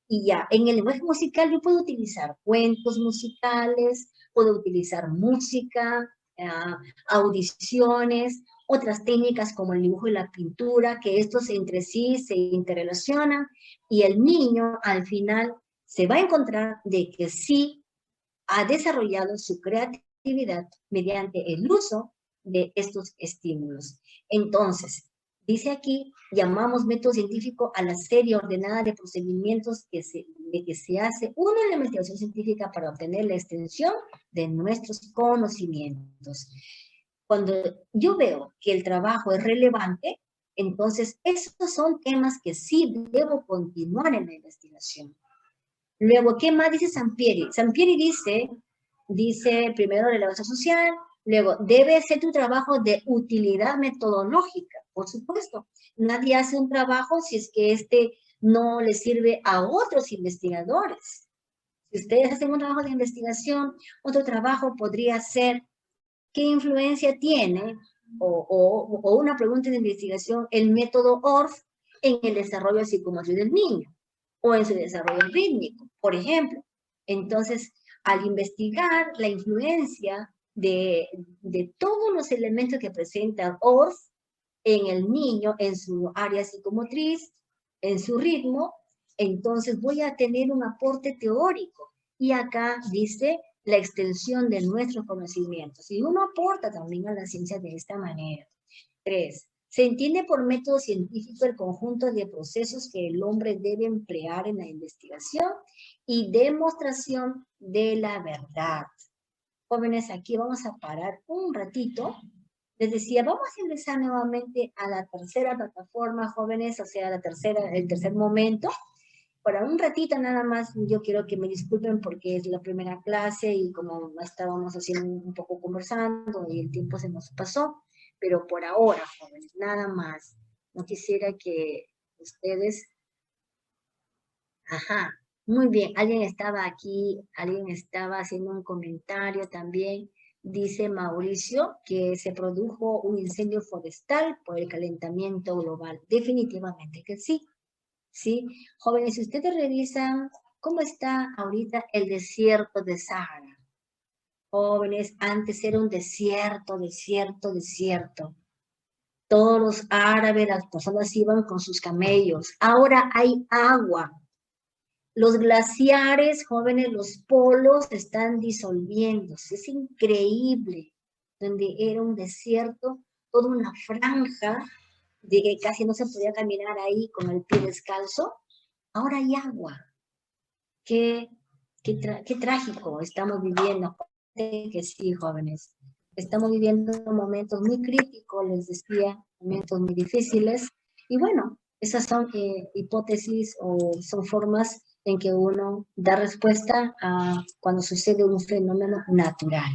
Y ya, en el lenguaje musical yo puedo utilizar cuentos musicales, puedo utilizar música, audiciones, otras técnicas como el dibujo y la pintura, que estos entre sí se interrelacionan y el niño al final se va a encontrar de que sí ha desarrollado su creatividad mediante el uso de estos estímulos. Entonces, dice aquí, llamamos método científico a la serie ordenada de procedimientos que se hace una investigación científica para obtener la extensión de nuestros conocimientos. Cuando yo veo que el trabajo es relevante, entonces esos son temas que sí debo continuar en la investigación. Luego, ¿qué más dice Sampieri? Sampieri dice primero relevancia social, luego debe ser tu trabajo de utilidad metodológica, por supuesto. Nadie hace un trabajo si es que no le sirve a otros investigadores. Si ustedes hacen un trabajo de investigación, otro trabajo podría ser ¿qué influencia tiene o una pregunta de investigación el método ORF en el desarrollo psicomotriz del niño o en su desarrollo rítmico, por ejemplo? Entonces, al investigar la influencia de todos los elementos que presenta ORF en el niño, en su área psicomotriz, en su ritmo, entonces voy a tener un aporte teórico. Y acá dice la extensión de nuestros conocimientos. Y uno aporta también a la ciencia de esta manera. 3. Se entiende por método científico el conjunto de procesos que el hombre debe emplear en la investigación y demostración de la verdad. Jóvenes, aquí vamos a parar un ratito. Les decía, vamos a ingresar nuevamente a la tercera plataforma, jóvenes, o sea, el tercer momento. Para un ratito nada más, yo quiero que me disculpen porque es la primera clase y como estábamos haciendo un poco conversando y el tiempo se nos pasó, pero por ahora, jóvenes, nada más. No quisiera que ustedes... Ajá, muy bien, alguien estaba aquí, alguien estaba haciendo un comentario también. Dice Mauricio que se produjo un incendio forestal por el calentamiento global. Definitivamente que sí. ¿Sí? Jóvenes, si ustedes revisan cómo está ahorita el desierto de Sahara. Jóvenes, antes era un desierto. Todos los árabes, las personas iban con sus camellos. Ahora hay agua. Los glaciares, jóvenes, los polos están disolviéndose. Es increíble. Donde era un desierto, toda una franja de que casi no se podía caminar ahí con el pie descalzo, ahora hay agua. Qué trágico estamos viviendo. Que sí, jóvenes. Estamos viviendo momentos muy críticos, les decía, momentos muy difíciles. Y bueno, esas son hipótesis o son formas en que uno da respuesta a cuando sucede un fenómeno natural.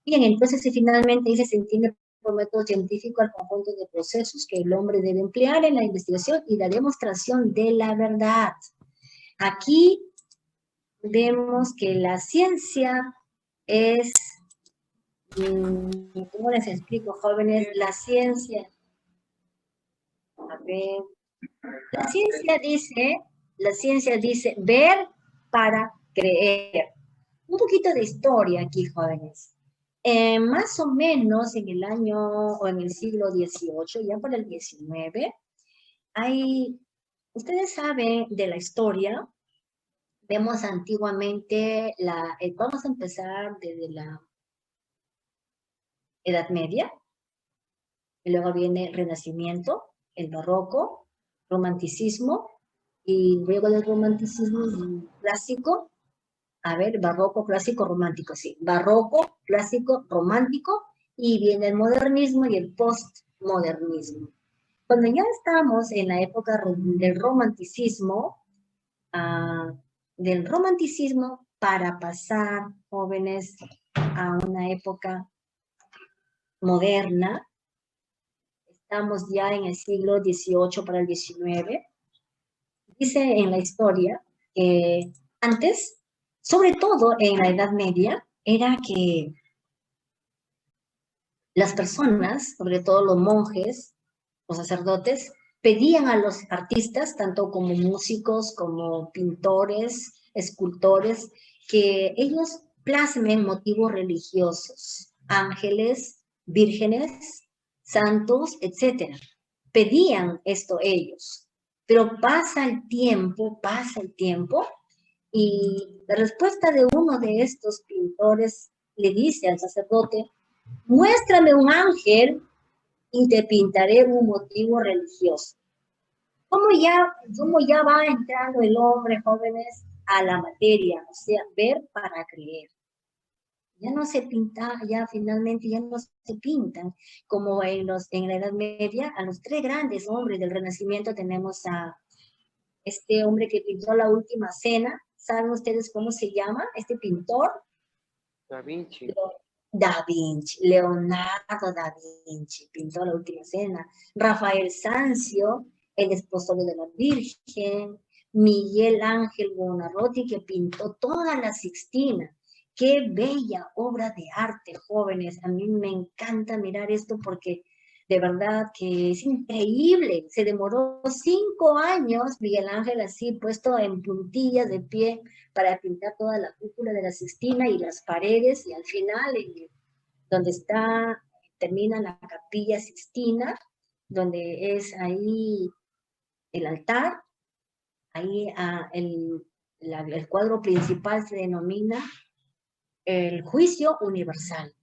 Bien, entonces si finalmente dice se entiende por método científico al conjunto de procesos que el hombre debe emplear en la investigación y la demostración de la verdad. Aquí vemos que la ciencia es, ¿cómo les explico, jóvenes? La ciencia, a ver, la ciencia dice ver para creer. Un poquito de historia aquí, jóvenes. Más o menos en el año o en el siglo XVIII, ya por el XIX, ustedes saben de la historia, vemos antiguamente, vamos a empezar desde la Edad Media, y luego viene el Renacimiento, el Barroco, Romanticismo, y luego del Romanticismo el clásico, barroco, clásico, romántico, sí. Barroco, clásico, romántico, y viene el modernismo y el postmodernismo. Cuando ya estamos en la época del romanticismo para pasar, jóvenes, a una época moderna, estamos ya en el siglo XVIII para el XIX. Dice en la historia que antes, sobre todo en la Edad Media, era que las personas, sobre todo los monjes, los sacerdotes, pedían a los artistas, tanto como músicos, como pintores, escultores, que ellos plasmen motivos religiosos, ángeles, vírgenes, santos, etc. Pedían esto ellos, pero pasa el tiempo, y la respuesta de uno de estos pintores le dice al sacerdote: muéstrame un ángel y te pintaré un motivo religioso. ¿Cómo ya va entrando el hombre, jóvenes, a la materia? O sea, ver para creer. Ya no se pinta, ya finalmente ya no se pintan, como en la Edad Media, a los tres grandes hombres del Renacimiento tenemos a este hombre que pintó la Última Cena. ¿Saben ustedes cómo se llama este pintor? Da Vinci. Da Vinci, Leonardo da Vinci, pintó la Última Cena. Rafael Sanzio, el esposo de la Virgen. Miguel Ángel Buonarroti, que pintó toda la Sixtina. Qué bella obra de arte, jóvenes. A mí me encanta mirar esto porque de verdad que es increíble. Se demoró 5 años Miguel Ángel así puesto en puntillas de pie para pintar toda la cúpula de la Sixtina y las paredes, y al final, donde termina la capilla Sixtina, donde es ahí el altar, ahí el cuadro principal se denomina el Juicio Universal.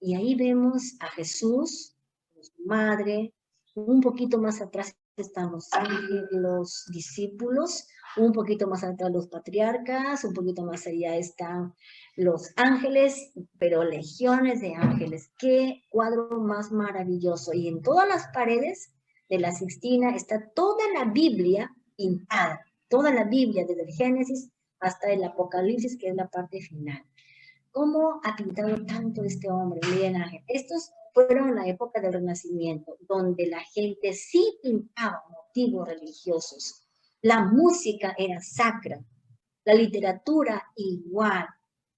Y ahí vemos a Jesús, su madre, un poquito más atrás están los discípulos, un poquito más atrás los patriarcas, un poquito más allá están los ángeles, pero legiones de ángeles. Qué cuadro más maravilloso. Y en todas las paredes de la Sixtina está toda la Biblia pintada, toda la Biblia, desde el Génesis hasta el Apocalipsis, que es la parte final. ¿Cómo ha pintado tanto este hombre, Miguel Ángel? Estos fueron la época del Renacimiento, donde la gente sí pintaba motivos religiosos. La música era sacra, la literatura igual.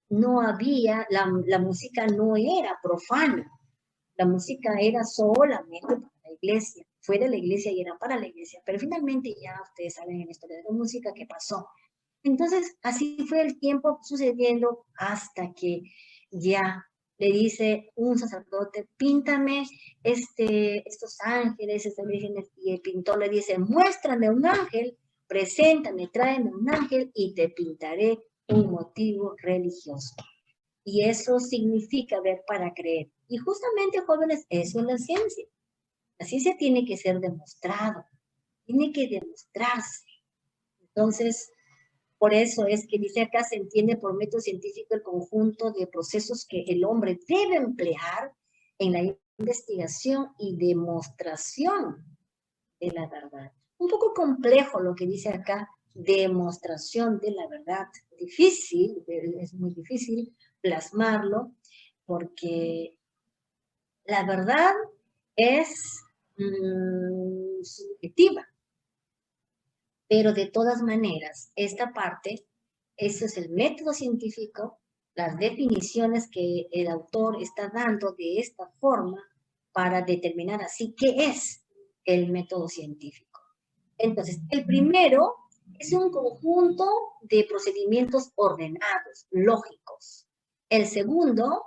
No había, la música no era profana, la música era solamente para la iglesia, fue de la iglesia y era para la iglesia, pero finalmente ya ustedes saben en la historia de la música qué pasó. Entonces, así fue el tiempo sucediendo hasta que ya le dice un sacerdote: píntame estos ángeles, estas vírgenes, y el pintor le dice: muéstrame un ángel, preséntame, tráeme un ángel y te pintaré un motivo religioso. Y eso significa ver para creer. Y justamente, jóvenes, eso es la ciencia. La ciencia tiene que ser demostrado, tiene que demostrarse. Entonces, por eso es que dice acá: se entiende por método científico el conjunto de procesos que el hombre debe emplear en la investigación y demostración de la verdad. Un poco complejo lo que dice acá, demostración de la verdad. Difícil, es muy difícil plasmarlo, porque la verdad es subjetiva. Pero de todas maneras, esta parte, eso es el método científico, las definiciones que el autor está dando de esta forma para determinar así qué es el método científico. Entonces, el primero es un conjunto de procedimientos ordenados, lógicos. El segundo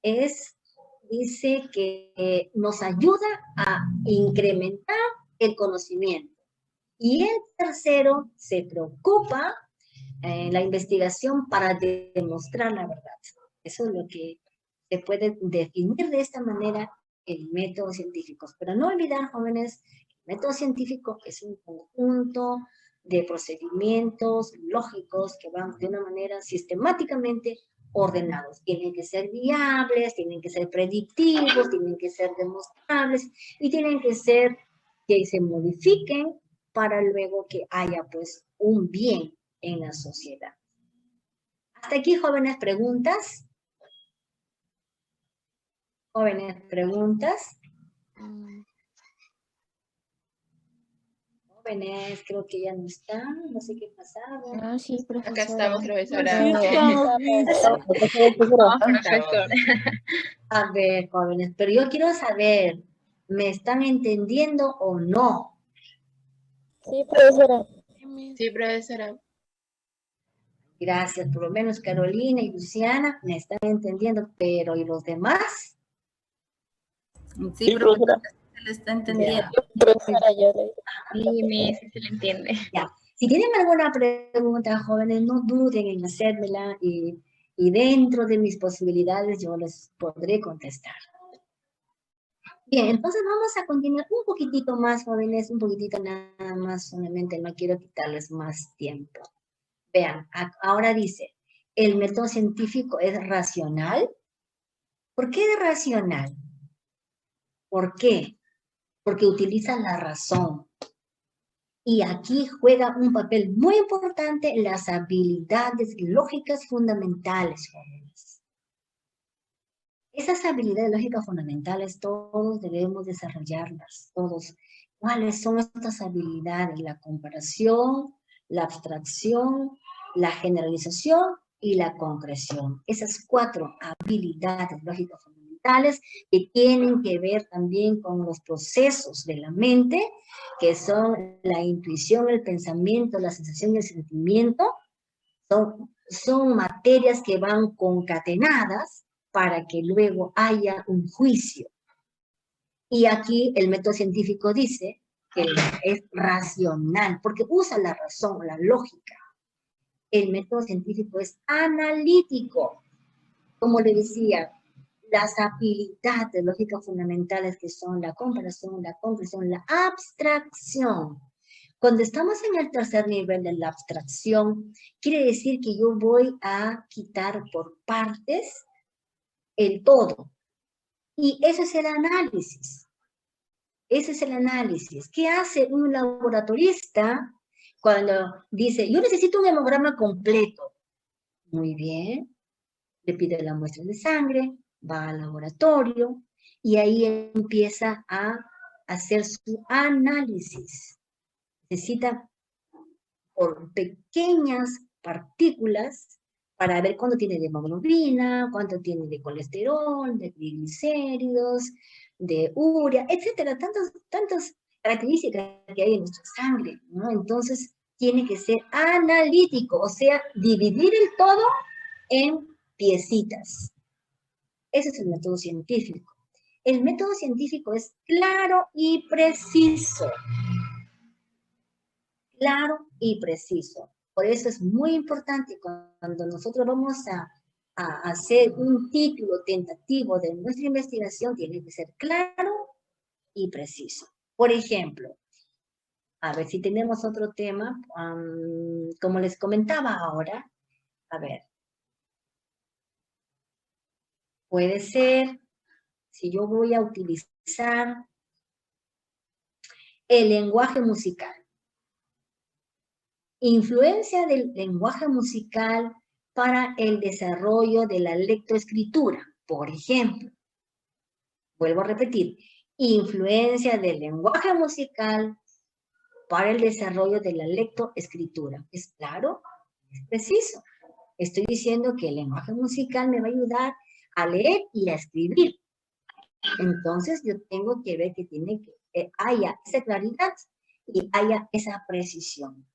dice que nos ayuda a incrementar el conocimiento. Y el tercero se preocupa en la investigación para demostrar la verdad. Eso es lo que se puede definir de esta manera el método científico. Pero no olvidar, jóvenes, el método científico es un conjunto de procedimientos lógicos que van de una manera sistemáticamente ordenados. Tienen que ser viables, tienen que ser predictivos, tienen que ser demostrables y tienen que ser que se modifiquen para luego que haya pues un bien en la sociedad. Hasta aquí, jóvenes, preguntas. Jóvenes, preguntas. Jóvenes, creo que ya no están, no sé qué pasaba. No, sí, profesora. Acá estamos, profesora. Sí, estamos listos. Profesor. A ver, jóvenes, pero yo quiero saber, ¿me están entendiendo o no? Sí, profesora. Sí, profesora. Gracias, por lo menos Carolina y Luciana me están entendiendo, pero ¿y los demás? Sí, profesora, se le está entendiendo. Profesora, yo le Sí, se le entiende. Ya. Si tienen alguna pregunta, jóvenes, no duden en hacérmela y dentro de mis posibilidades yo les podré contestar. Bien, entonces vamos a continuar un poquitito más, jóvenes, un poquitito nada más, solamente no quiero quitarles más tiempo. Vean, ahora dice, ¿el método científico es racional? ¿Por qué es racional? ¿Por qué? Porque utiliza la razón. Y aquí juega un papel muy importante las habilidades lógicas fundamentales, jóvenes. Esas habilidades lógicas fundamentales todos debemos desarrollarlas, todos. ¿Cuáles son estas habilidades? La comparación, la abstracción, la generalización y la concreción. Esas 4 habilidades lógicas fundamentales que tienen que ver también con los procesos de la mente, que son la intuición, el pensamiento, la sensación y el sentimiento. Son materias que van concatenadas para que luego haya un juicio. Y aquí el método científico dice que es racional, porque usa la razón, la lógica. El método científico es analítico. Como le decía, las habilidades lógicas fundamentales que son la comparación, la concreción, la abstracción. Cuando estamos en el tercer nivel de la abstracción, quiere decir que yo voy a quitar por partes el todo. Y ese es el análisis. Ese es el análisis. ¿Qué hace un laboratorista cuando dice, yo necesito un hemograma completo? Muy bien. Le pide la muestra de sangre, va al laboratorio y ahí empieza a hacer su análisis. Necesita por pequeñas partículas para ver cuánto tiene de hemoglobina, cuánto tiene de colesterol, de triglicéridos, de urea, etcétera, tantas características que hay en nuestra sangre, ¿no? Entonces, tiene que ser analítico, o sea, dividir el todo en piecitas. Ese es el método científico. El método científico es claro y preciso. Claro y preciso. Por eso es muy importante cuando nosotros vamos a hacer un título tentativo de nuestra investigación, tiene que ser claro y preciso. Por ejemplo, a ver si tenemos otro tema, como les comentaba ahora, a ver, puede ser, si yo voy a utilizar el lenguaje musical. Influencia del lenguaje musical para el desarrollo de la lectoescritura. Por ejemplo, vuelvo a repetir, influencia del lenguaje musical para el desarrollo de la lectoescritura. ¿Es claro? ¿Es preciso? Estoy diciendo que el lenguaje musical me va a ayudar a leer y a escribir. Entonces yo tengo que ver que haya esa claridad y haya esa precisión.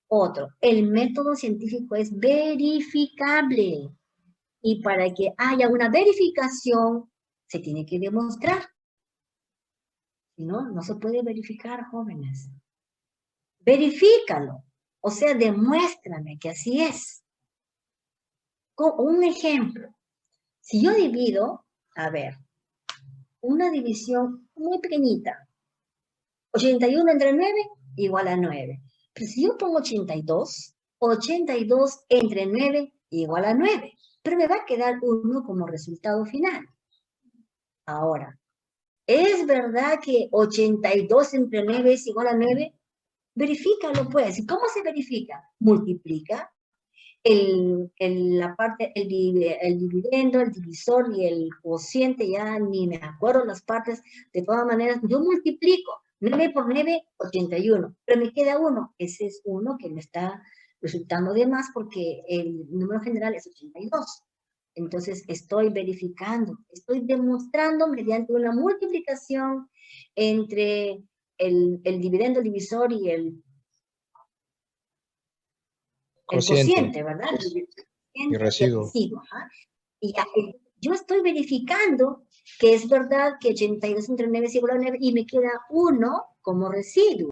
Otro, el método científico es verificable. Y para que haya una verificación, se tiene que demostrar. Si no, no se puede verificar, jóvenes. Verifícalo. O sea, demuéstrame que así es. Con un ejemplo. Si yo divido, a ver, una división muy pequeñita. 81 entre 9 igual a 9. Pero si yo pongo 82, 82 entre 9 igual a 9. Pero me va a quedar 1 como resultado final. Ahora, ¿es verdad que 82 entre 9 es igual a 9? Verifícalo, pues. ¿Y cómo se verifica? Multiplica el dividendo, el divisor y el cociente, ya ni me acuerdo las partes. De todas maneras, yo multiplico 9 por 9, 81. Pero me queda 1. Ese es 1 que me está resultando de más porque el número general es 82. Entonces, estoy verificando, estoy demostrando mediante una multiplicación entre el dividendo, el divisor y el cociente, ¿verdad? Y residuo. Ajá. Y yo estoy verificando que es verdad que 82 entre 9 es igual a 9 y me queda 1 como residuo.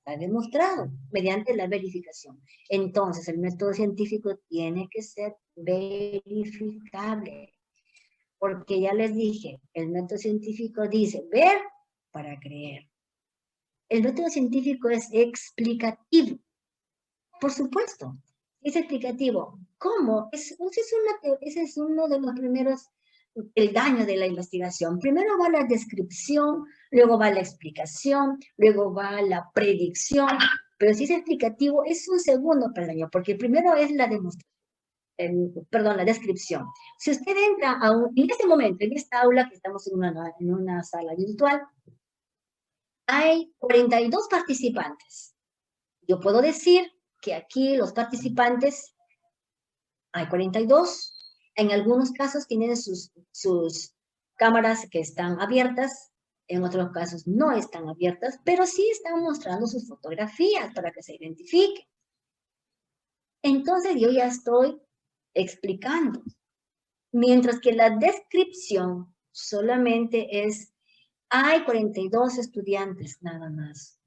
Está demostrado mediante la verificación. Entonces, el método científico tiene que ser verificable. Porque ya les dije, el método científico dice ver para creer. El método científico es explicativo. Por supuesto, es explicativo. ¿Cómo? Ese es uno de los primeros peldaños de la investigación. Primero va la descripción, luego va la explicación, luego va la predicción, pero si es explicativo es un segundo peldaño, porque el primero es la demostración. La descripción. Si usted entra en este momento, en esta aula que estamos en una sala virtual, hay 42 participantes. Yo puedo decir que aquí los participantes, hay 42, en algunos casos tienen sus cámaras que están abiertas, en otros casos no están abiertas, pero sí están mostrando sus fotografías para que se identifiquen. Entonces yo ya estoy explicando, mientras que la descripción solamente es, hay 42 estudiantes nada más.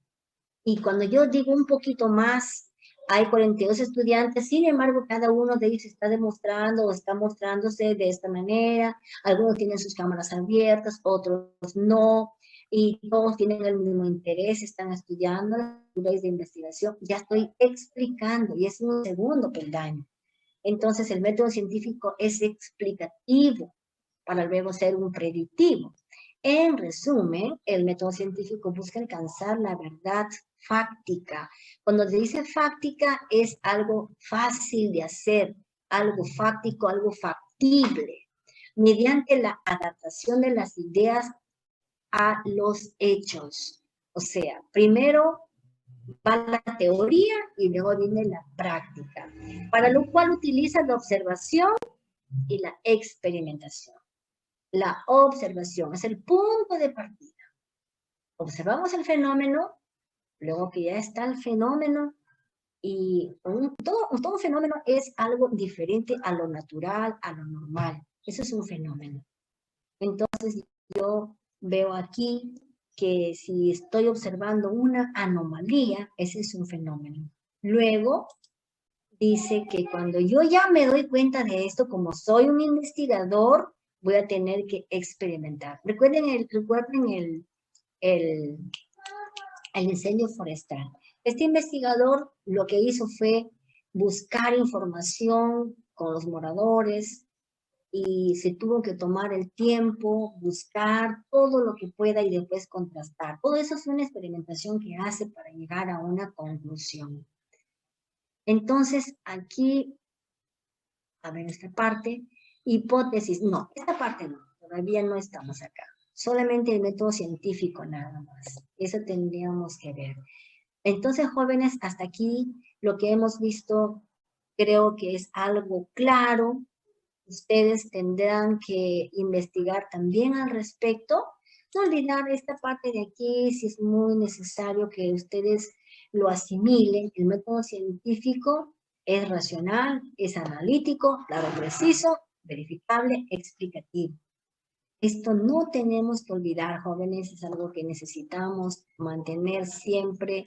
Y cuando yo digo un poquito más, hay 42 estudiantes, sin embargo, cada uno de ellos está demostrando o está mostrándose de esta manera. Algunos tienen sus cámaras abiertas, otros no, y todos tienen el mismo interés, están estudiando las de investigación. Ya estoy explicando y es un segundo peldaño. Entonces, el método científico es explicativo para luego ser un predictivo. En resumen, el método científico busca alcanzar la verdad fáctica. Cuando se dice fáctica, es algo fácil de hacer, algo fáctico, algo factible, mediante la adaptación de las ideas a los hechos. O sea, primero va la teoría y luego viene la práctica, para lo cual utiliza la observación y la experimentación. La observación es el punto de partida. Observamos el fenómeno, luego que ya está el fenómeno, y todo fenómeno es algo diferente a lo natural, a lo normal. Eso es un fenómeno. Entonces, yo veo aquí que si estoy observando una anomalía, ese es un fenómeno. Luego, dice que cuando yo ya me doy cuenta de esto, como soy un investigador, voy a tener que experimentar. Recuerden el incendio forestal. Este investigador lo que hizo fue buscar información con los moradores y se tuvo que tomar el tiempo, buscar todo lo que pueda y después contrastar. Todo eso es una experimentación que hace para llegar a una conclusión. Entonces, aquí, a ver esta parte, hipótesis, no, esta parte no, todavía no estamos acá. Solamente el método científico nada más. Eso tendríamos que ver. Entonces, jóvenes, hasta aquí lo que hemos visto creo que es algo claro. Ustedes tendrán que investigar también al respecto. No olvidar esta parte de aquí, si es muy necesario que ustedes lo asimilen. El método científico es racional, es analítico, claro, preciso verificable, explicativo. Esto no tenemos que olvidar, jóvenes, es algo que necesitamos mantener siempre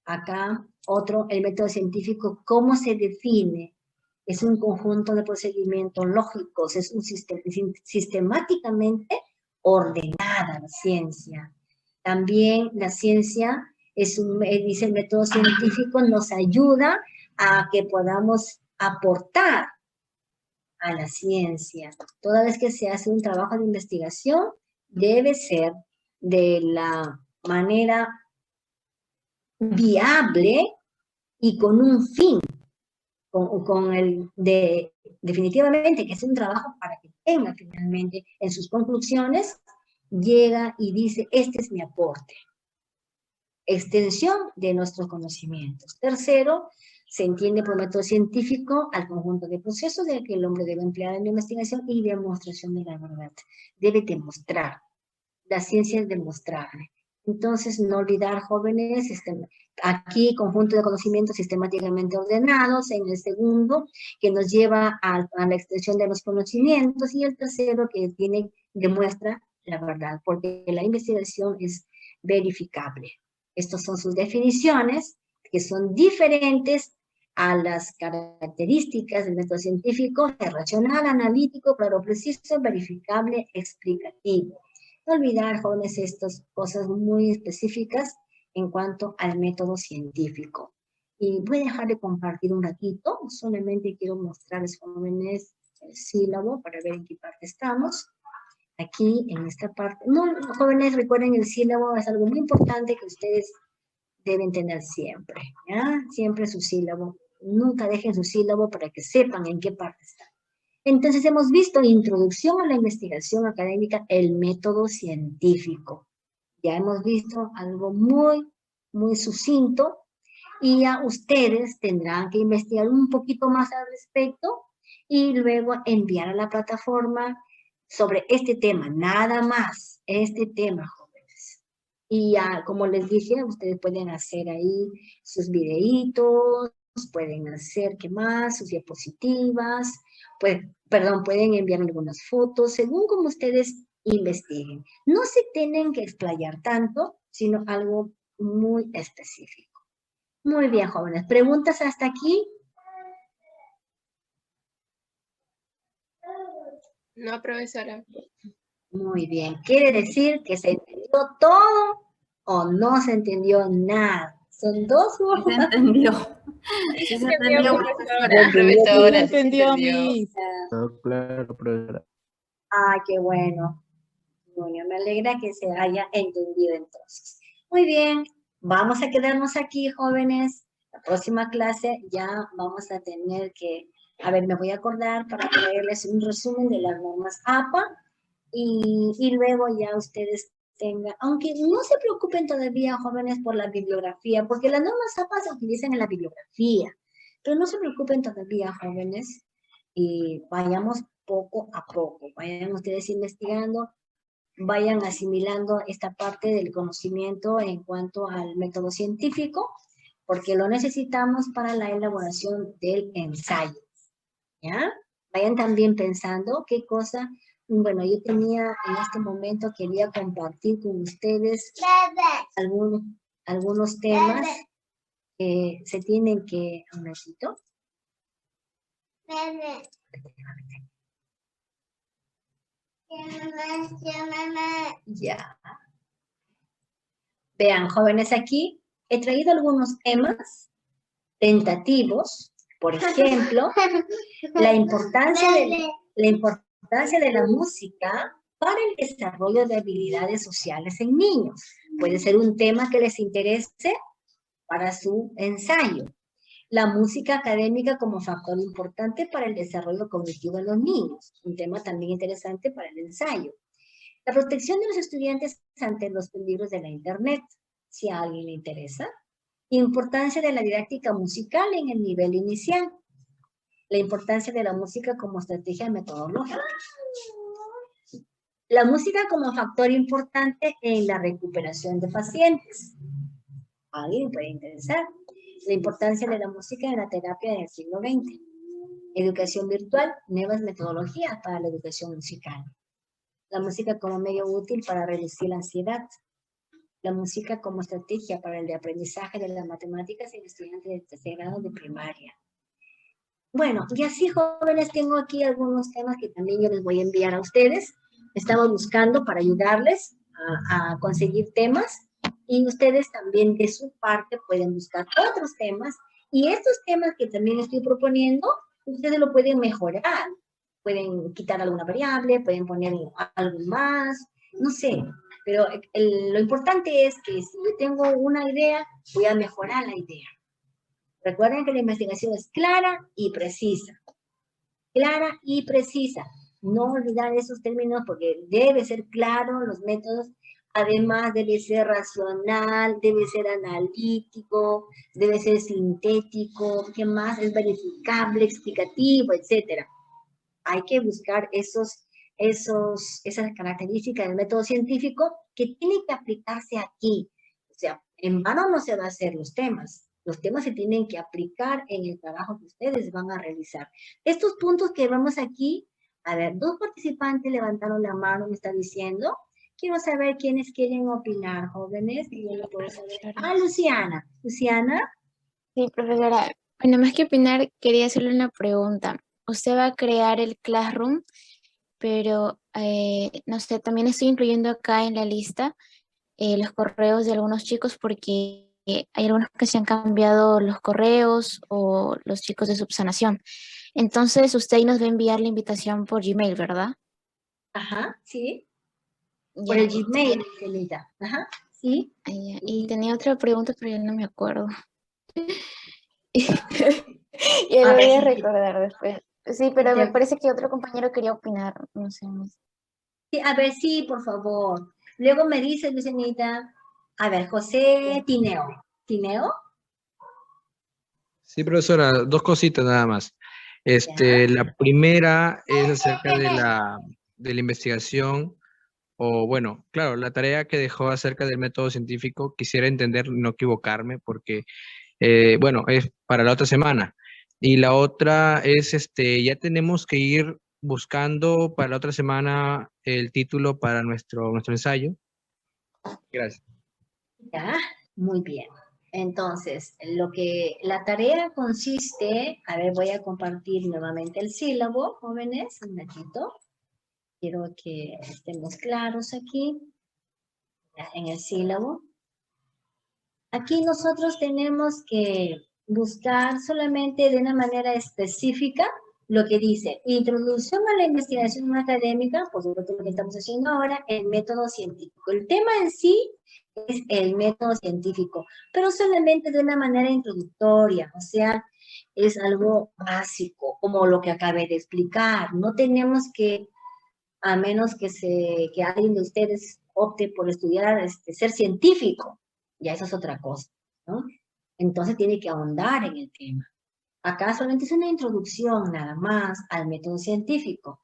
acá. Otro, el método científico, ¿cómo se define? Es un conjunto de procedimientos lógicos, es un sistemáticamente ordenada la ciencia. También la ciencia, dice el método científico, nos ayuda a que podamos aportar a la ciencia. Toda vez que se hace un trabajo de investigación, debe ser de la manera viable y con un fin, definitivamente que es un trabajo para que tenga finalmente en sus conclusiones, llega y dice, este es mi aporte. Extensión de nuestros conocimientos. Tercero, se entiende por método científico al conjunto de procesos de que el hombre debe emplear en la investigación y demostración de la verdad. Debe demostrar. La ciencia es demostrable. Entonces, no olvidar, jóvenes, aquí conjunto de conocimientos sistemáticamente ordenados, en el segundo, que nos lleva a la extensión de los conocimientos, y el tercero, que demuestra la verdad, porque la investigación es verificable. Estas son sus definiciones, que son diferentes a las características del método científico: racional, analítico, claro, preciso, verificable, explicativo. No olvidar, jóvenes, estas cosas muy específicas en cuanto al método científico. Y voy a dejar de compartir un ratito, solamente quiero mostrarles, jóvenes, el sílabo para ver en qué parte estamos. Aquí, en esta parte. No, jóvenes, recuerden, el sílabo es algo muy importante que ustedes deben tener siempre, ¿ya? Siempre su sílabo. Nunca dejen su sílabo para que sepan en qué parte está. Entonces, hemos visto introducción a la investigación académica, el método científico. Ya hemos visto algo muy, muy sucinto, y ya ustedes tendrán que investigar un poquito más al respecto y luego enviar a la plataforma sobre este tema, nada más, este tema, jóvenes. Y ya, como les dije, ustedes pueden hacer ahí sus videitos, pueden hacer, ¿qué más? Sus diapositivas, pueden enviar algunas fotos, según como ustedes investiguen. No se tienen que explayar tanto, sino algo muy específico. Muy bien, jóvenes. ¿Preguntas hasta aquí? No, profesora. Muy bien. ¿Quiere decir que se entendió todo o no se entendió nada? Son dos Se entendió. Sí se entendió, profesora. Profesora, Se entendió a mí. Claro, profesora. Ah, qué bueno. Bueno, me alegra que se haya entendido entonces. Muy bien, vamos a quedarnos aquí, jóvenes. La próxima clase ya vamos a tener que, a ver, me voy a acordar para traerles un resumen de las normas APA y luego ya ustedes tengan, aunque no se preocupen todavía, jóvenes, por la bibliografía, porque las normas APA se utilizan en la bibliografía, pero no se preocupen todavía, jóvenes, y vayamos poco a poco, vayan ustedes investigando, vayan asimilando esta parte del conocimiento en cuanto al método científico, porque lo necesitamos para la elaboración del ensayo, ¿ya? Vayan también pensando qué cosa, bueno, yo tenía en este momento, quería compartir con ustedes algunos temas que se tienen que, un ratito. Ya. Vean, jóvenes, aquí he traído algunos temas tentativos, por ejemplo, la importancia de la música para el desarrollo de habilidades sociales en niños. Puede ser un tema que les interese para su ensayo. La música académica como factor importante para el desarrollo cognitivo de los niños. Un tema también interesante para el ensayo. La protección de los estudiantes ante los peligros de la Internet, si a alguien le interesa. Importancia de la didáctica musical en el nivel inicial. La importancia de la música como estrategia metodológica. La música como factor importante en la recuperación de pacientes. A alguien puede interesar. La importancia de la música en la terapia del siglo XX. Educación virtual, nuevas metodologías para la educación musical. La música como medio útil para reducir la ansiedad. La música como estrategia para el aprendizaje de las matemáticas en estudiantes de tercer grado de primaria. Bueno, y así, jóvenes, tengo aquí algunos temas que también yo les voy a enviar a ustedes. Estamos buscando para ayudarles a conseguir temas, y ustedes también de su parte pueden buscar otros temas, y estos temas que también estoy proponiendo, ustedes lo pueden mejorar. Pueden quitar alguna variable, pueden poner algo más, no sé. Pero lo importante es que si yo tengo una idea, voy a mejorar la idea. Recuerden que la investigación es clara y precisa. Clara y precisa. No olvidar esos términos porque debe ser claro los métodos. Además debe ser racional, debe ser analítico, debe ser sintético, ¿qué más? Es verificable, explicativo, etc. Hay que buscar esas características del método científico que tienen que aplicarse aquí. O sea, en vano no se van a hacer los temas. Los temas se tienen que aplicar en el trabajo que ustedes van a realizar. Estos puntos que vemos aquí, a ver, 2 participantes levantaron la mano, me está diciendo. Quiero saber quiénes quieren opinar, jóvenes. Y yo lo puedo saber. Ah, Luciana. Luciana. Sí, profesora. Bueno, más que opinar, quería hacerle una pregunta. Usted va a crear el Classroom, pero no sé, también estoy incluyendo acá en la lista los correos de algunos chicos porque hay algunos que se han cambiado los correos o los chicos de subsanación. Entonces, usted ahí nos va a enviar la invitación por Gmail, ¿verdad? Ajá, sí. Ya, Por el Gmail, Angelita. Ajá, sí. y tenía otra pregunta, pero ya no me acuerdo. Ya lo voy a recordar después. Sí, pero me parece que otro compañero quería opinar, no sé. Sí, a ver, sí, por favor. Luego me dice, Lucianita, a ver, José Tineo. ¿Tineo? Sí, profesora, 2 cositas nada más. La primera es acerca de la investigación, o bueno, claro, la tarea que dejó acerca del método científico. Quisiera entender, no equivocarme, porque, bueno, es para la otra semana. Y la otra es, ya tenemos que ir buscando para la otra semana el título para nuestro ensayo. Gracias. Ya, muy bien. Entonces, la tarea consiste, a ver, voy a compartir nuevamente el sílabo, jóvenes, un ratito. Quiero que estemos claros aquí, en el sílabo. Aquí nosotros tenemos que buscar solamente de una manera específica lo que dice introducción a la investigación académica, por supuesto lo que estamos haciendo ahora, el método científico. El tema en sí es el método científico, pero solamente de una manera introductoria, o sea, es algo básico, como lo que acabé de explicar. No tenemos que, a menos que alguien de ustedes opte por estudiar, ser científico, ya eso es otra cosa, ¿no? Entonces tiene que ahondar en el tema. Acá solamente es una introducción nada más al método científico.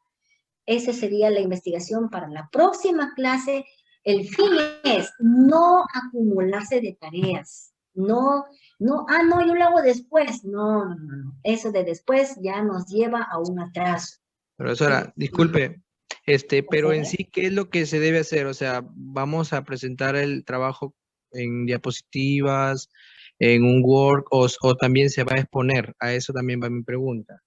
Esa sería la investigación para la próxima clase. El fin es no acumularse de tareas. No, yo lo hago después. No. Eso de después ya nos lleva a un atraso. Profesora, disculpe, pero en sí, ¿qué es lo que se debe hacer? O sea, ¿vamos a presentar el trabajo en diapositivas, en un Word, o también se va a exponer? A eso también va mi pregunta.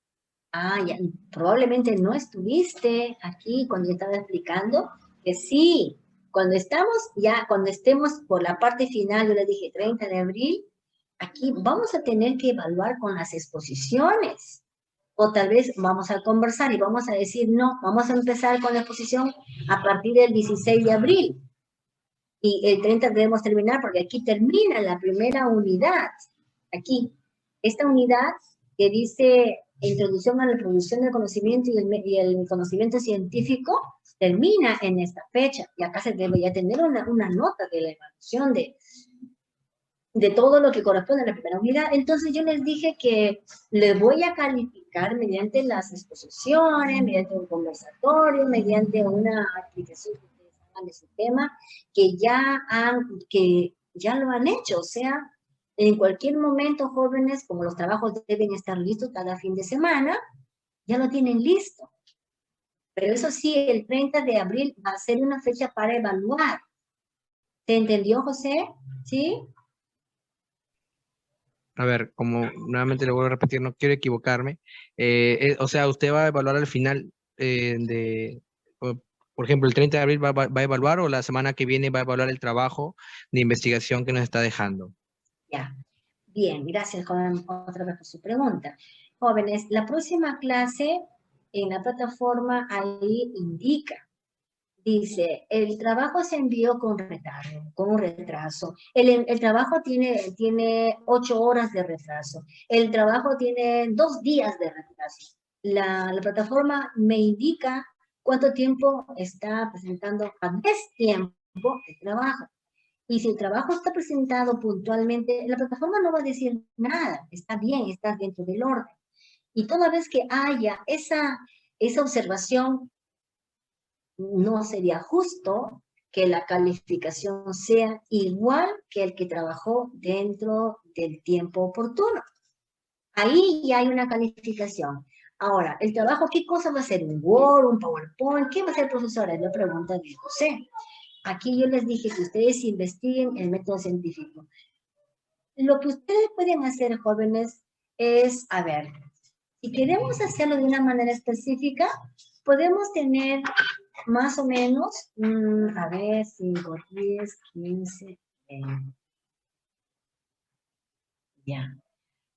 Ya, probablemente no estuviste aquí cuando yo estaba explicando, que sí, cuando estemos por la parte final, yo le dije 30 de abril, aquí vamos a tener que evaluar con las exposiciones. O tal vez vamos a conversar y vamos a decir, no, vamos a empezar con la exposición a partir del 16 de abril. Y el 30 debemos terminar porque aquí termina la primera unidad. Aquí, esta unidad que dice introducción a la producción del conocimiento y el conocimiento científico, termina en esta fecha. Y acá se debe ya tener una nota de la evaluación de todo lo que corresponde a la primera unidad. Entonces yo les dije que les voy a calificar mediante las exposiciones, mediante un conversatorio, mediante una aplicación que ustedes hagan de su tema, que ya lo han hecho. O sea, en cualquier momento, jóvenes, como los trabajos deben estar listos cada fin de semana, Ya lo tienen listo. Pero eso sí, el 30 de abril va a ser una fecha para evaluar. ¿Te entendió, José? ¿Sí? A ver, como nuevamente le vuelvo a repetir, no quiero equivocarme. O sea, usted va a evaluar al final por ejemplo, el 30 de abril va a evaluar o la semana que viene va a evaluar el trabajo de investigación que nos está dejando. Ya. Bien, gracias, joven, otra vez por su pregunta. Jóvenes, la próxima clase en la plataforma ahí indica. Dice, el trabajo se envió con retardo, con un retraso. El trabajo tiene 8 horas de retraso. El trabajo tiene 2 días de retraso. La plataforma me indica cuánto tiempo está presentando a destiempo el trabajo. Y si el trabajo está presentado puntualmente, la plataforma no va a decir nada. Está bien, está dentro del orden. Y toda vez que haya esa observación, no sería justo que la calificación sea igual que el que trabajó dentro del tiempo oportuno. Ahí ya hay una calificación. Ahora, el trabajo, ¿qué cosa va a ser? ¿Un Word, un PowerPoint? ¿Qué va a ser, profesora? Es la pregunta de José. Aquí yo les dije que ustedes investiguen el método científico. Lo que ustedes pueden hacer, jóvenes, es, a ver, si queremos hacerlo de una manera específica, podemos tener más o menos, a ver, 5, 10, 15, 20. Ya.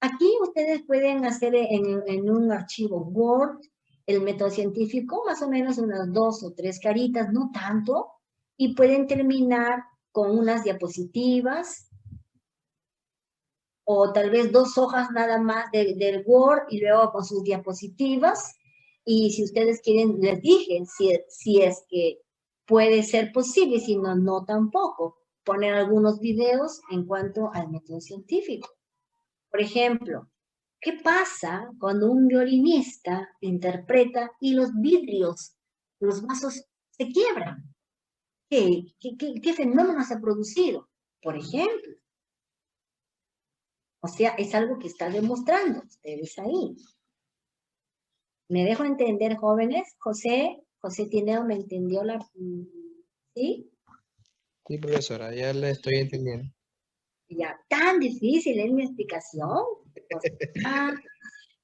Aquí ustedes pueden hacer en un archivo Word el método científico, más o menos unas 2 o 3 caritas, no tanto, y pueden terminar con unas diapositivas, o tal vez 2 hojas nada más del Word, y luego con sus diapositivas, y si ustedes quieren, les dije, si es que puede ser posible, si no, no tampoco, poner algunos videos en cuanto al método científico. Por ejemplo, ¿qué pasa cuando un violinista interpreta y los vidrios, los vasos se quiebran? ¿Qué fenómeno se ha producido? Por ejemplo. O sea, es algo que está demostrando ustedes ahí. ¿Me dejo entender, jóvenes? José Tineo, ¿me entendió ¿sí? Sí, profesora, ya le estoy entendiendo. Ya, tan difícil es mi explicación.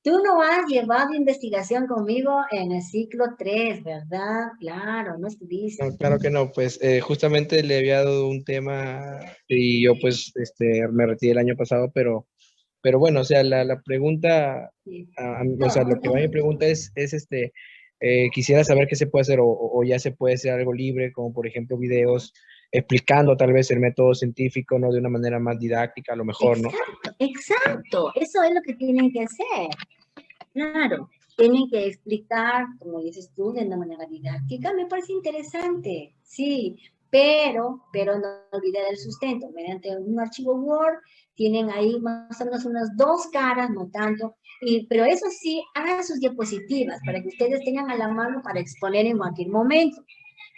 Tú no has llevado investigación conmigo en el ciclo 3, ¿verdad? Claro, no estuviste. No, claro que no, pues justamente le había dado un tema y yo pues me retiré el año pasado, pero bueno, o sea, la pregunta, Sí. o sea, lo que va a mi pregunta es quisiera saber qué se puede hacer o ya se puede hacer algo libre, como por ejemplo videos explicando tal vez el método científico, ¿no? De una manera más didáctica, a lo mejor, ¿no? Exacto, eso es lo que tienen que hacer. Claro, tienen que explicar, como dices tú, de una manera didáctica. Me parece interesante, sí, pero no olvidar el sustento. Mediante un archivo Word, tienen ahí más o menos unas 2 caras, no tanto, pero eso sí, hagan sus diapositivas para que ustedes tengan a la mano para exponer en cualquier momento.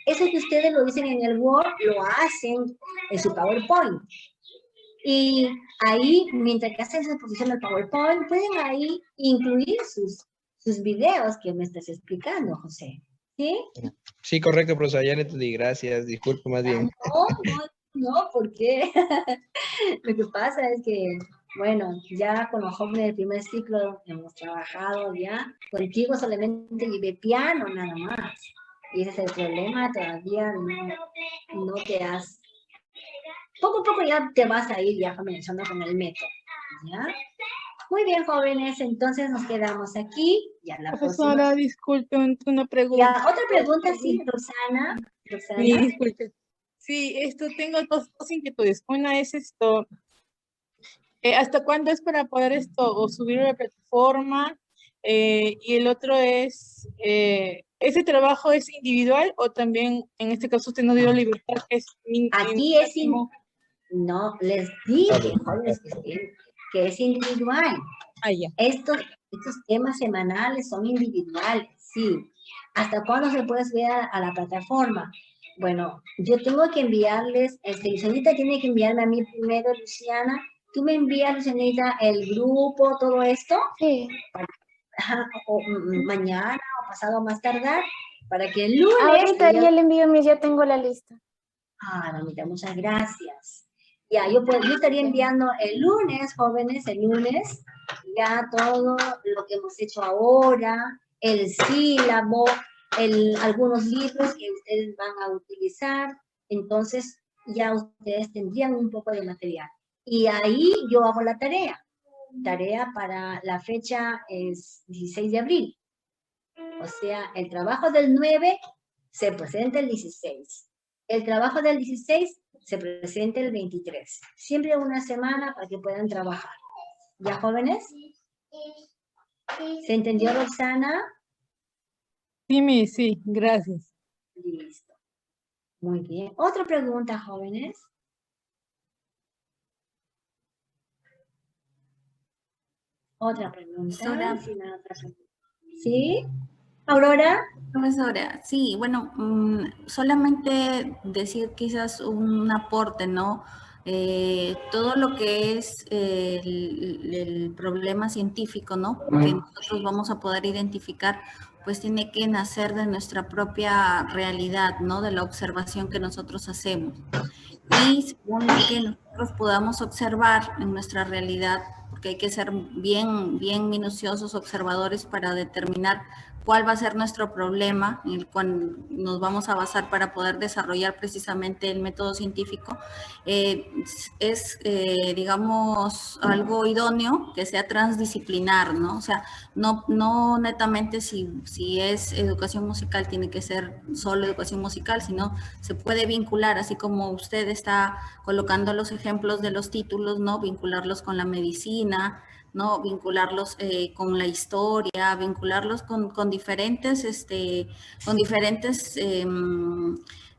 Eso que ustedes lo dicen en el Word, lo hacen en su PowerPoint. Y ahí, mientras que hacen su exposición del PowerPoint, pueden ahí incluir sus videos que me estás explicando, José. ¿Sí? Sí, correcto, profesor, ya le entendí, gracias, disculpe más bien. No, ¿por qué? Lo que pasa es que, bueno, ya con los jóvenes del primer ciclo hemos trabajado ya. Contigo solamente llevé piano nada más. Y ese es el problema, todavía no te has... Poco a poco ya te vas a ir ya comenzando con el método, ¿ya? Muy bien, jóvenes, entonces nos quedamos aquí. Ya la Profesora, próxima. disculpe, una pregunta. Ya, otra pregunta, sí, Rosana. Sí, disculpe. Sí, tengo dos inquietudes. Una es esto, ¿hasta cuándo es para poder o subir a la plataforma? Y el otro es, ¿ese trabajo es individual o también, en este caso, usted nos dio libertad? Aquí es, no, les dije, jóvenes, que es individual. Estos temas semanales son individuales, sí. ¿Hasta cuándo se puede subir a la plataforma? Bueno, yo tengo que enviarles, Lucianita tiene que enviarme a mí primero, Luciana. ¿Tú me envías, Lucianita, el grupo, todo esto? Sí. Para o mañana o pasado más tardar, para que el lunes... Ahorita ya le envío ya tengo la lista. Ah, mamita, muchas gracias. Ya, yo estaría enviando el lunes, jóvenes, el lunes, ya todo lo que hemos hecho ahora, el sílabo, algunos libros que ustedes van a utilizar, entonces ya ustedes tendrían un poco de material. Y ahí yo hago la tarea. Tarea para la fecha es 16 de abril. O sea, el trabajo del 9 se presenta el 16. El trabajo del 16 se presenta el 23. Siempre una semana para que puedan trabajar. ¿Ya, jóvenes? ¿Se entendió, Roxana? Sí, sí, gracias. Listo. Muy bien. ¿Otra pregunta, jóvenes? Otra pregunta. ¿Sí? ¿Aurora? Profesora, sí, bueno, solamente decir quizás un aporte, ¿no? Todo lo que es el problema científico, ¿no? Que nosotros vamos a poder identificar, pues tiene que nacer de nuestra propia realidad, ¿no? De la observación que nosotros hacemos. Y según lo que nosotros podamos observar en nuestra realidad, porque hay que ser bien minuciosos observadores para determinar cuál va a ser nuestro problema en el cual nos vamos a basar para poder desarrollar precisamente el método científico, digamos, algo idóneo que sea transdisciplinar, ¿no? O sea, no netamente si es educación musical tiene que ser solo educación musical, sino se puede vincular, así como usted está colocando los ejemplos de los títulos, ¿no? Vincularlos con la medicina, ¿no? Vincularlos con la historia, vincularlos con diferentes,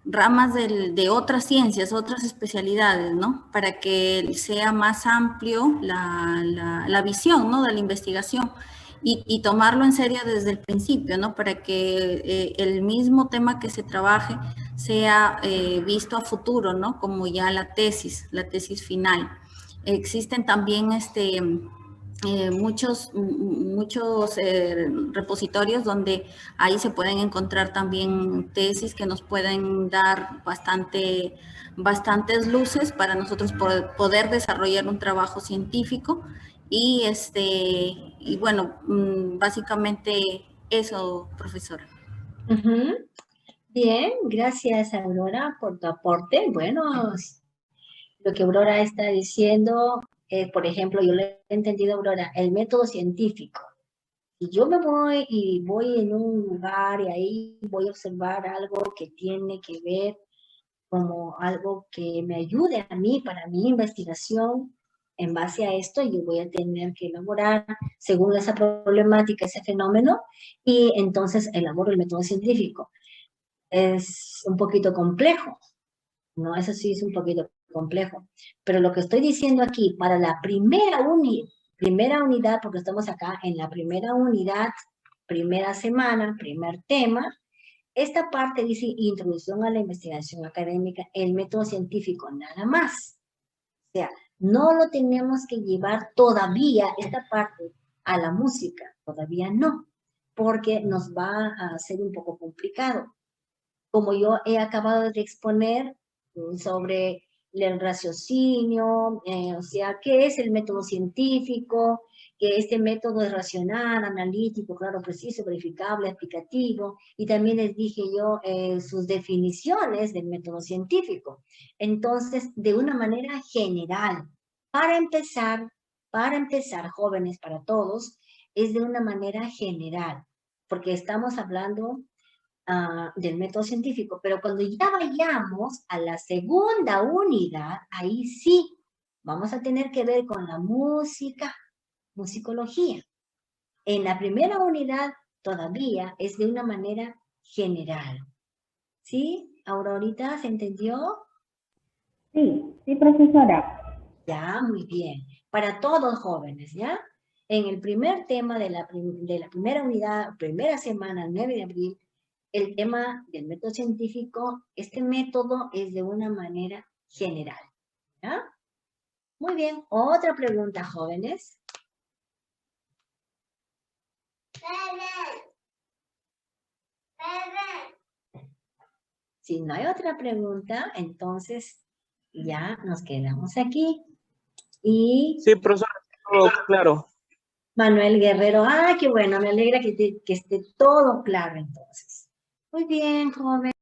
ramas de otras ciencias, otras especialidades, ¿no? Para que sea más amplio la visión, ¿no? De la investigación. Y tomarlo en serio desde el principio, ¿no? Para que el mismo tema que se trabaje sea visto a futuro, ¿no? Como ya la tesis final. Existen también muchos repositorios donde ahí se pueden encontrar también tesis que nos pueden dar bastantes luces para nosotros poder desarrollar un trabajo científico y bueno, básicamente eso, profesora. Bien, gracias, Aurora, por tu aporte. Bueno, lo que Aurora está diciendo, por ejemplo, yo le he entendido, Aurora, el método científico. Si yo me voy y voy en un lugar y ahí voy a observar algo que tiene que ver como algo que me ayude a mí para mi investigación, en base a esto yo voy a tener que elaborar según esa problemática, ese fenómeno, y entonces elaboro el método científico. Es un poquito complejo, ¿no? Eso sí es un poquito complejo. Pero lo que estoy diciendo aquí, para la primera unidad, porque estamos acá en la primera unidad, primera semana, primer tema, esta parte dice introducción a la investigación académica, el método científico, nada más. O sea, no lo tenemos que llevar todavía, esta parte, a la música, todavía no, porque nos va a ser un poco complicado. Como yo he acabado de exponer sobre el raciocinio, o sea, qué es el método científico, que este método es racional, analítico, claro, preciso, verificable, explicativo, y también les dije yo sus definiciones del método científico. Entonces, de una manera general, para empezar, jóvenes, para todos, es de una manera general, porque estamos hablando del método científico, pero cuando ya vayamos a la segunda unidad, ahí sí vamos a tener que ver con la música, musicología. En la primera unidad todavía es de una manera general. ¿Sí? Aurorita, ¿se entendió? Sí, profesora. Ya, muy bien. Para todos jóvenes, ¿ya? En el primer tema de la primera unidad, primera semana, 9 de abril, el tema del método científico, este método es de una manera general, ¿ya? Muy bien. Otra pregunta, jóvenes. Si no hay otra pregunta, entonces ya nos quedamos aquí. Y Sí, profesora, todo claro. Manuel Guerrero, qué bueno, me alegra que esté todo claro entonces. Muy bien, joven.